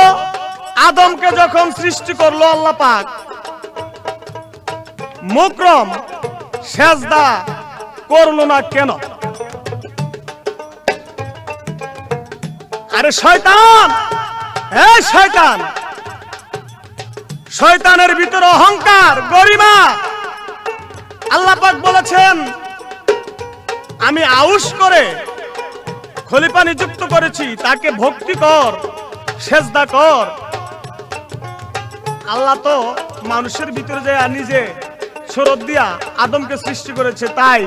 আদমকে যখন সৃষ্টি করলো আল্লাহ পাক, মুকরম সেজদা করলো না কেন? আরে শয়তান, শয়তান, শয়তানের ভিতরে অহংকার, গরিমা। আল্লাহ পাক বলেছেন, আমি আউশ করে খলিফা নিযুক্ত করেছি, তাকে ভক্তি কর, সেজদা কর। আল্লাহ তো মানুষের ভিতরে যে নিজে শরৎ দিয়া আদমকে সৃষ্টি করেছে, তাই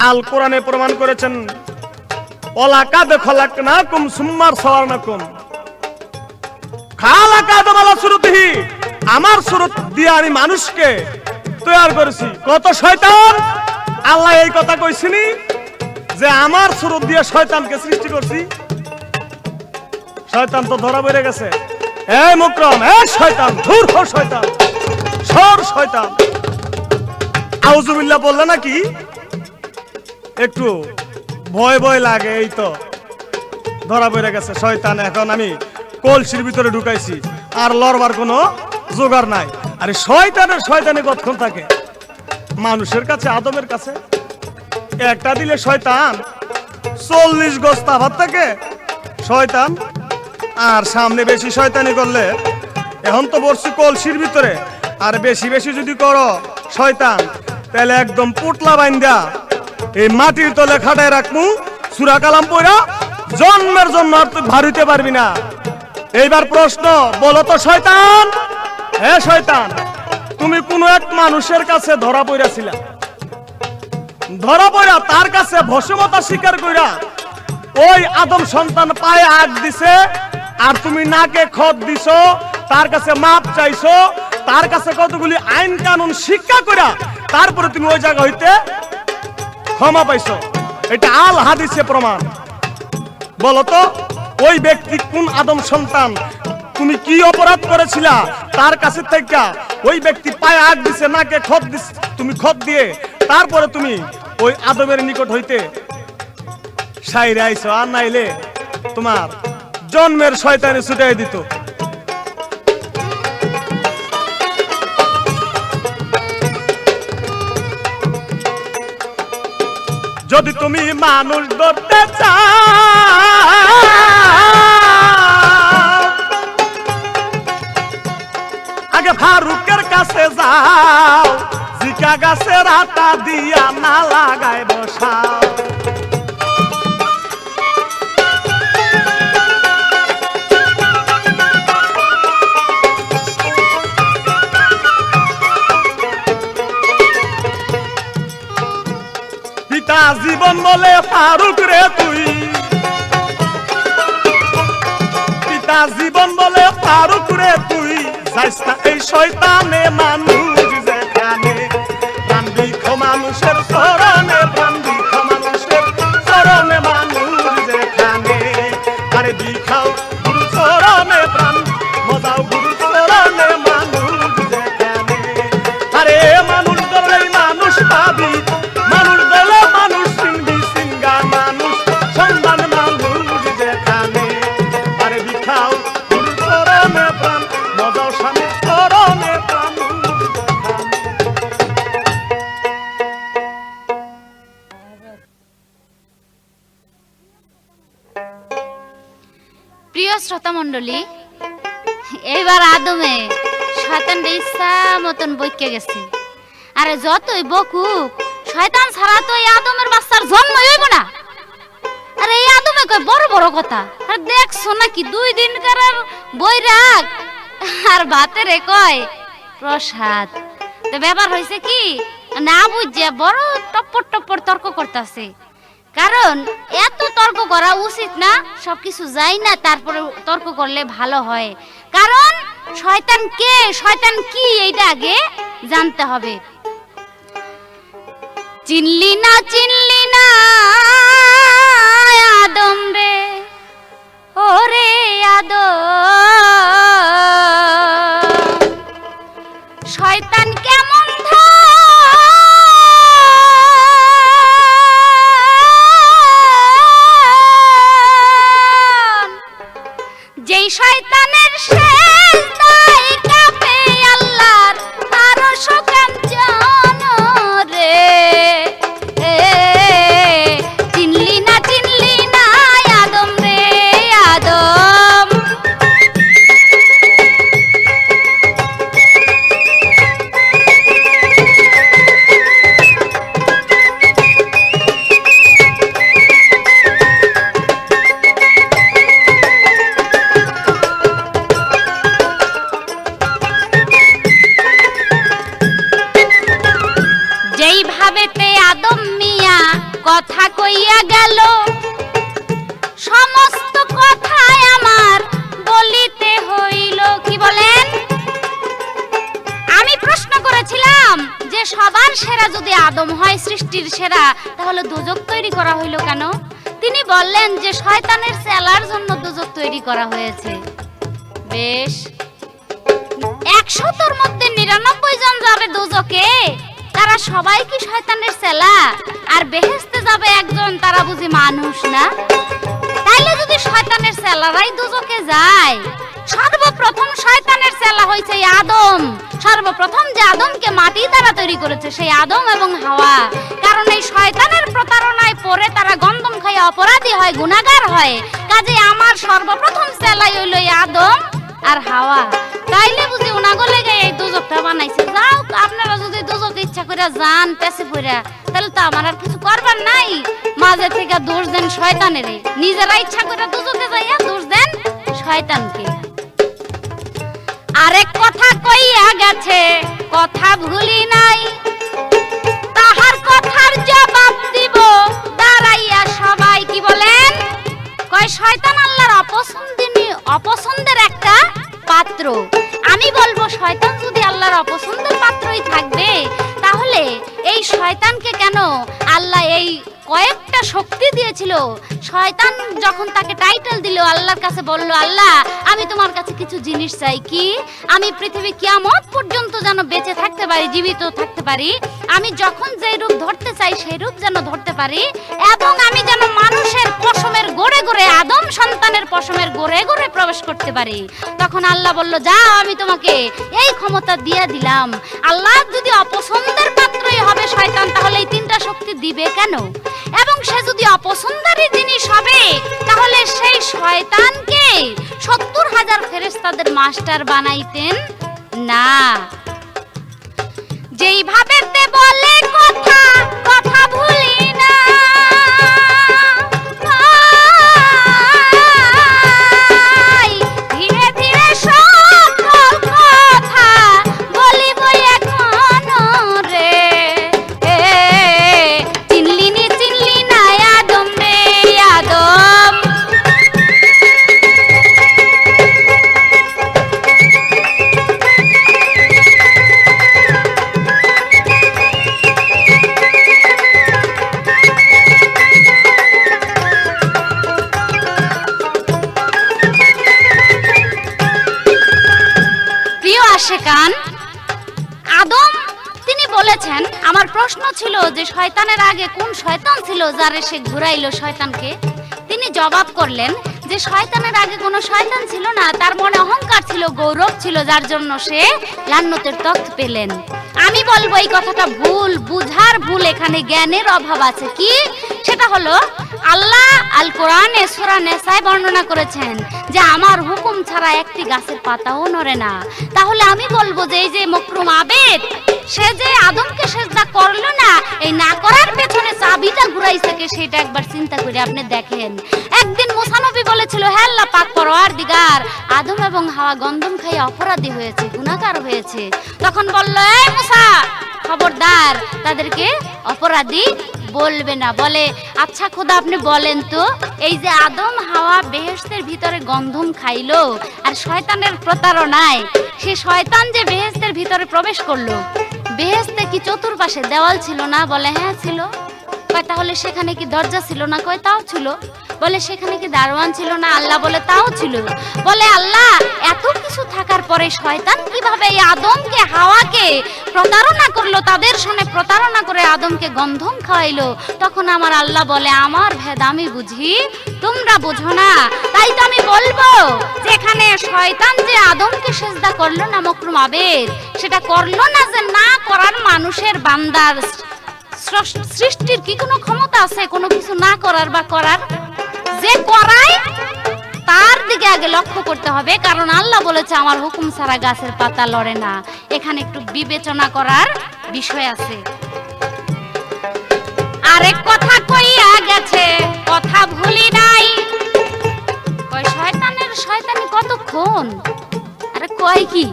আল কোরআনে প্রমাণ করেছেন, ওয়ালাকাদ খালাকনাকুম সুম্মা সাওয়ারনাকুম। খালাক আদম আলা সুরতিহি, আমার সুরত দিয়ে আমি মানুষকে তৈরি করেছি। কত শয়তান! আল্লাহ এই কথা কইছিনি যে আমার সুরত দিয়ে শয়তানকে সৃষ্টি করছি? শয়তান তো ধরা পড়ে গেছে। এই মুকরম, শয়তান, ধুর হ শয়তান, সর শয়তান। আউযুবিল্লাহ বললে নাকি একটু ভয় ভয় লাগে। এই তো ধরা পড়ে গেছে শয়তান। এখন আমি কলসির ভিতরে ঢুকাইছি, আর লড়বার কোনো জোগাড় নাই। আরে শয়তানের শয়তানি কতক্ষণ থাকে? মানুষের কাছে, আদমের কাছে একটা দিলে শয়তান 40 গজ তাফাত থাকে শয়তান। আর সামনে বেশি শয়তানি করলে, এখন তো বসছি কলসির ভিতরে, আর বেশি বেশি যদি করো শয়তান, তাহলে একদম পুটলা বাইন্দা এই মাটির তলে খাটায় রাখমু, সূরা কালাম পড়া জন্মের জন্য আর তুই ভারিতে পারবি না। এইবার প্রশ্ন বলো তো শয়তান, শয়তান, তুমি কোন এক মানুষের কাছে ধরা পড়াছিলা, ধরা পড়া তার কাছে ভস্মতা স্বীকার কইরা ওই আদম সন্তান পায়ে আগ দিছে, আর তুমি নাকে খত দিছো, তার কাছে মাপ চাইছো, তার কাছে কতগুলি আইন কানুন শিক্ষা কইরা তারপরে তুমি ওই জায়গা হইতে ক্ষমা পাইছো। এটা আল হাদিসে প্রমাণ। বলো তো ওই ব্যক্তি কোন আদম সন্তান, তুমি কি অপরাধ করেছিলা, তার কাছে থেকে ওই ব্যক্তি পায়ে আগ দিছে, নাকে খত দিছে, তুমি খত দিয়ে তারপরে তুমি ওই আদমের নিকট হইতে সাইরে আইছো। আর নাইলে তোমার জন্মের শয়তানে ছুটাই দিত। যদি তুমি মানুষ ধরতে চাও, আগে ফারুকের কাছে যাও, জিকা গাছের আটা দিয়া না লাগায় বসাও। পিতা জীবন বলে ফারুক রে তুই, পিতা জীবন বলে ফারুক রে তুই, যাইস না এই শয়তানে মানুষ যেখানে, প্রাণ বিক্ষ মানুষের চরণে, প্রাণ বিক্ষ মানুষের চরণে মানুষ যেখানে। আরে বিখাও গুরু চরণে, প্রাণ মজাও গুরু চরণে মানুষ যেখানে। আরে মানুষ দলে মানুষ পাবি, মানুষ দলে মানুষ চিনবি, সিঙ্গা মানুষ সন্ধান মানুষ যেখানে। আরে বিখাও গুরু চরণে, প্রাণ মজাও স্বামী চরণে মানুষ যেখানে। প্রিয় শ্রোতা মণ্ডলী, এইবার আদমে শয়তানটা ইচ্ছা মতন বইকে গেছে। আরে যতই বকুক, শয়তান ছাড়া তো এই আদমের বাচ্চার জন্মই হইব না। আরে এই আদমে কয় বড় বড় কথা, আর দেখছো নাকি 2 দিনকার বৈরাগ, আর ভাতেরে কয় প্রসাদ। তো তো ব্যাপার হয়েছে কি না বুঝে বড় টপ্পর টপ্পর তর্ক করতেছে। কারণ এত তর্ক করা উচিত না, সবকিছু যাই না তারপরে তর্ক করলে ভালো হয়। কারণ শয়তান কে, শয়তান কি এইটা আগে জানতে হবে। চিনলি না আদম রে, ওরে আদম, শয়তান কেমন যেই শয়তানের সেজদায় কাঁপে আল্লাহর আরশ কাঞ্চন রে। চিনলি না আদম রে আদম, যেইভাবেতে আদম মিয়া কথা কইয়া গেল, সমস্ত কথাই আমার বলিতে হইল। কি বলেন? আমি প্রশ্ন করেছিলাম যে সবার সেরা যদি আদম হয়, সৃষ্টির সেরা, তাহলে দোজক তৈরি করা হইল কেন? তিনি বললেন যে শয়তানের চেলার জন্য দোজক তৈরি করা হয়েছে। বেশ, 100 মধ্যে 99 জন যাবে দোজকে, তারা সবাই কি শয়তানের চেলা? আর বেহেশতে যাবে একজন, তারা বুঝি মানুষ না? তাইলে যদি শয়তানের চেলারাই দোজকে যায়, সর্বপ্রথম শয়তানের চেলা হইছে আদম। সর্বপ্রথম যে আদমকে মাটি দ্বারা তৈরি করেছে সেই আদম এবং হাওয়া। কারণ এই শয়তানের প্রতারণায় পড়ে তারা গন্ধম খাইয়া অপরাধী হয়, গুনাহগার হয়। কাজে আমার সর্বপ্রথম চেলাই হইল আদম আর হাওয়া। তাইলে বুঝি উনাগলে গিয়ে এই দোজকটা বানাইছে। যাও, আপনারা যদি দোজক ইচ্ছা করে যান পেছে পড়া, তাহলে তো আমার আর কিছু করবার নাই। মাঝে থেকে দোষ দেন শয়তানের, নিজেরা ইচ্ছা করে দোজকে যাইয়া দোষ দেন শয়তানকে। আরেক কথা কইয়া গেছে, কথা ভুলি নাই, তাহার কথার জবাব দিব দাঁড়াইয়া সবাই। কি বলেন? কয় শয়তান আল্লাহর অপছন্দের একটা পাত্র। আমি বলবো শয়তান যদি আল্লাহর অপছন্দের পাত্রই থাকবে, তাহলে এই শয়তানকে কেন আল্লাহ এই কয়েকটা শক্তি দিয়েছিল? শয়তান যখন তাকে টাইটেল দিল, আল্লাহর কাছে বলল, আল্লাহ আমি তোমার কাছে কিছু জিনিস চাই। কি? আমি পৃথিবী কিয়ামত পর্যন্ত যেন বেঁচে থাকতে পারি, জীবিত থাকতে পারি। আমি যখন যে রূপ ধরতে চাই সেই রূপ যেন ধরতে পারি, এবং আমি যেন মানুষের পশমের গোড়ে গোড়ে, আদম সন্তানের পশমের গোড়ে গোড়ে প্রবেশ করতে পারি। তখন আল্লাহ বলল, যাও, আমি তোমাকে এই ক্ষমতা দিয়ে দিলাম। আল্লাহ যদি অপছন্দের পাত্রই হবে শয়তান, তাহলে এই 3টা শক্তি দিবে কেন? এবং সে যদি অপছন্দেরই জিনিস হবে, তাহলে সেই শয়তানকে 70,000 ফেরেশতাদের মাস্টার বানাইতেন না। যেইভাবে তে বলে কথা, কথা ভুলি না, ধীরে ধীরে সকল কথা বলিব এখন রে। চিনলি না আদম রে আদম, আশেকান আদম তিনি বলেছেন, আমার প্রশ্ন ছিল যে শয়তানের আগে কোন শয়তান ছিল যারে সে ঘুরাইলো শয়তানকে? তিনি জবাব করলেন যে শয়তানের আগে কোনো শয়তান ছিল না, তার মনে অহংকার ছিল, গৌরব ছিল, যার জন্য সে লান্নতের তথ্য পেলেন। আমি বলবো এই কথাটা ভুল, বুঝার ভুল, এখানে জ্ঞানের অভাব আছে। কি? সেটা হলো আল্লাহ আল কোরআনে সূরা নিসায় বর্ণনা করেছেন যে আমার হুকুম ছাড়া একটি গাছের পাতাও নড়ে না। তাহলে আমি বলবো যে এই যে মকরুম আবেদ, সে যে আদমকে সেজদা করলো না, এই না করার পেছনে চাবিটা ঘুরাইছে কে সেটা একবার চিন্তা করে আপনি দেখেন। একদিন মুসা নবী বলেছিল, হে আল্লাহ পাক পরওয়ারদিগার, আদম এবং হাওয়া গন্ধম খাইয়ে অপরাধী হয়েছে, গুনাহগার হয়েছে। তখন বলল, এই মুসা, তাদেরকে অপরাধী বলবে না। বলে আচ্ছা খোদা আপনি বলেন তো, এই যে আদম হাওয়া বেহেশতের ভিতরে গন্ধম খাইলো আর শয়তানের প্রতারণায় সে শয়তান যে বেহেশতের ভিতরে প্রবেশ করলো, বেহেশতে কি চতুর্পাশে দেওয়াল ছিল না? বলে হ্যাঁ ছিল। কয় তাহলে সেখানে কি দরজা ছিল না? কয় তাও ছিল। বলে সেখানে কি দারোয়ান ছিল না? আল্লাহ বলে তাও ছিল। বলে আল্লাহ এত কিছু থাকার পরে শয়তান কিভাবে এই আদমকে হাওয়াকে প্রতারণা করলো, তাদের সঙ্গে প্রতারণা করে আদমকে গন্ধম খাওয়াইলো? তখন আমার আল্লাহ বলে আমার ভেদ আমি বুঝি, তোমরা বুঝো না। তাই তো আমি বলবো যেখানে শয়তান যে আদমকে সেজদা করলো না মকরুম আবেদ, সেটা করলো না যে না করার মানুষের বান্দার সৃষ্টির কি কোনো ক্ষমতা আছে কোনো কিছু না করার বা করার? যে করায় তার দিকে আগে লক্ষ্য করতে হবে, কারণ আল্লাহ বলেছে আমার হুকুম ছাড়া গাছের পাতা লড়ে না। এখানে একটু বিবেচনা করার বিষয় আছে। আরেক কথা কইয়া গেছে কথা ভুলি নাই, কয় শয়তানের শয়তানি কতক্ষণ? আরে কয় কি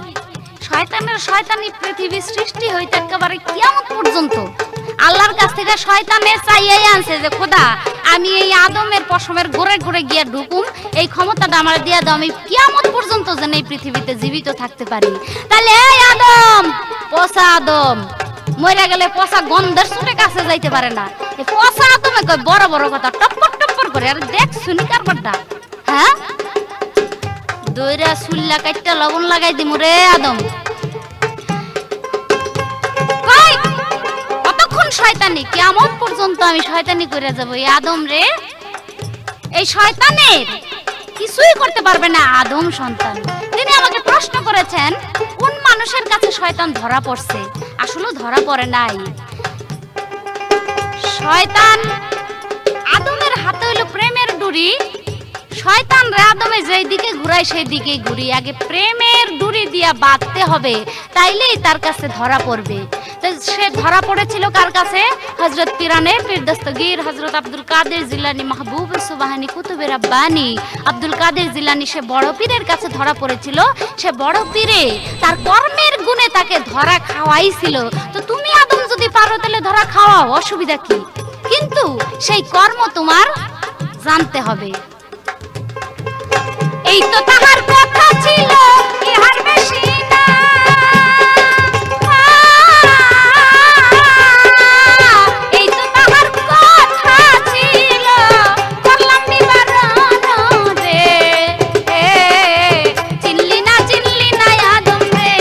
শয়তানের শয়তানি পৃথিবী সৃষ্টি হইতে একেবারে কিয়ামত পর্যন্ত আল্লাহর কাছ থেকে শয়তানে চাইয়াই আনছে যে খোদা আমি এই আদমের পশমের গোড়ে গোড়ে গিয়া ঢুকুম, এই ক্ষমতাটা আমার দিয়া দাও, আমি কিয়ামত পর্যন্ত যেন এই পৃথিবীতে জীবিত থাকতে পারি। তাহলে এই আদম, পচা আদম, মরে গেলে পচা গন্ধের ছুটে কাছে যাইতে পারে না, এই পচা আদমে কয় বড় বড় কথা টপ্পর টপ্পর করে। আর দেখ শুনি কারবারটা, হ্যাঁ দইরা সুল্লা কাটটা লবণ লাগাই দিমু রে আদম। শয়তানি কিয়ামত পর্যন্ত আমি শয়তানি করে যাব এই আদম রে। এই শয়তানের কিছুই করতে পারবে না আদম সন্তান। তিনি আমাকে প্রশ্ন করেছেন কোন মানুষের কাছে শয়তান ধরা পড়ছে? আসলে ধরা পড়ে নাই। শয়তান আদমের হাতে হইল প্রেমের ডুরি, শয়তান রে আদমে যেই দিকে ঘুরায় সেই দিকেই ঘুরি। আগে প্রেমের ডুরি দিয়া বাঁধতে হবে, তাইলেই তার কাছে ধরা পড়বে। সে ধরা পড়েছিল কার কাছে? হযরত পীরানে পীর দস্তগীর হযরত আব্দুল কাদের জিলানী মাহবুব সুবহানী কুতুবে রাব্বানী আব্দুল কাদের জিলানী, সে বড় পীরের কাছে ধরা পড়েছিল। সে বড় পীরে তার কর্মের গুণে তাকে ধরা খাওয়াইছিল। তো তুমি আদম যদি পারো তাহলে ধরা খাওয়াও, অসুবিধা কি? কিন্তু সেই কর্ম তোমার জানতে হবে। এই তো তাহার কথা ছিল ইহার বেশি না, এই তো তাহার কথা ছিল করলাম নিবারণ রে, চিনলি না আদম রে।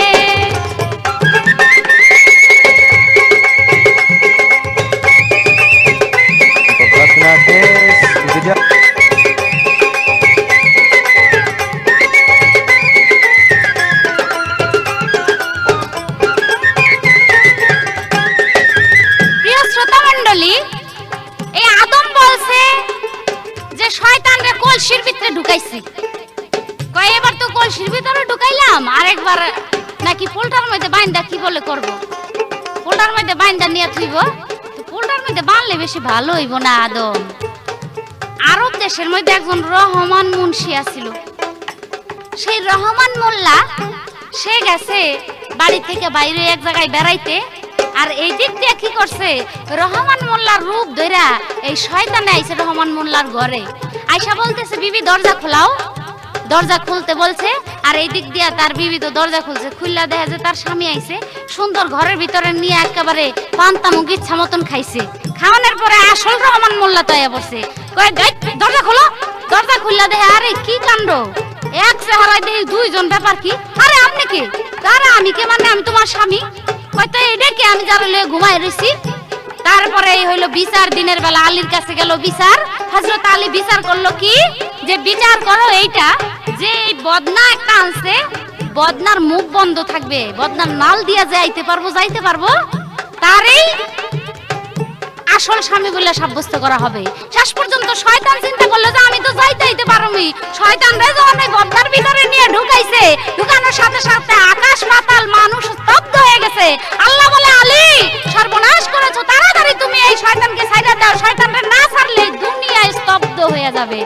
এই আদম বলছে যে শয়তান রে কলসির ভিতরে ঢুকাইছি। কয় এবার তো কলসির ভিতরে ঢুকাইলাম, আরেকবার নাকি পোল্টার মধ্যে বাইন্দা কি বলে করব? পোল্টার মধ্যে বাইন্দা নিয়ে থইব। তো পোল্টার মধ্যে বানলে বেশি ভালো হইব না আদম? আরব দেশের মধ্যে একজন রহমান মুন্সি আছিল। সেই রহমান মোল্লা সে গেছে বাড়ি থেকে বাইরে এক জায়গায় বেড়াইতে, আর এই দিক দিয়ে কি করছে, রহমান মোল্লার রূপ ধইরা এই শয়তানে আইছে রহমান মোল্লার ঘরে। আয়সা বলতেছে বিবি দরজা খোলাও, দরজা খুলতে বলছে। আর এই দিক দিয়া তার বিবি তো দরজা খুলছে, খুললা দেখা যায় তার স্বামী আইছে সুন্দর ঘরের ভিতরে নিয়ে একেবারে পান্তা মুখ ইচ্ছা মতন খাইছে। খাওয়ানোর পরে আসল রহমান মোল্লা তো আয়া বসে, কয় দরজা খোলো। দরজা খুললা দেখে আরে কি কাণ্ড, এক চেহারায় দেখি দুইজন, ব্যাপার কি? আরে আপনি কে? আরে আমি কে মানে আমি তোমার স্বামী। হয়তো এটা কি আমি যারা লয়ে ঘুমাই রইছি। তারপরে এই হইলো বিচার, দিনের বেলা আলীর কাছে গেল বিচার। হযরত আলী বিচার করলো কি, যে বিচার করো এইটা যে এই বদনা একটা আনছে, বদনার মুখ বন্ধ থাকবে, বদনার নাল দিয়া যাইতে পারবো, তারই আসল স্বামী বলে সাব্যস্ত করা হবে। শেষ পর্যন্ত শয়তান চিন্তা করলো যে আমি তো যাইতে পারবি। শয়তান রে যখন এই বদনার ভিতরে নিয়ে ঢুকাইছে, ঢুকানোর সাথে সাথে আকাশ পাতাল মানুষ স্তব্ধ হয়ে গেছে। আল্লাহ বলে আলী সর্বনাশ করেছো, তাড়াতাড়ি তুমি এই শয়তানকে ছাইড়া দাও, শয়তানকে না ছাড়লে দুনিয়া স্তব্ধ হয়ে যাবে।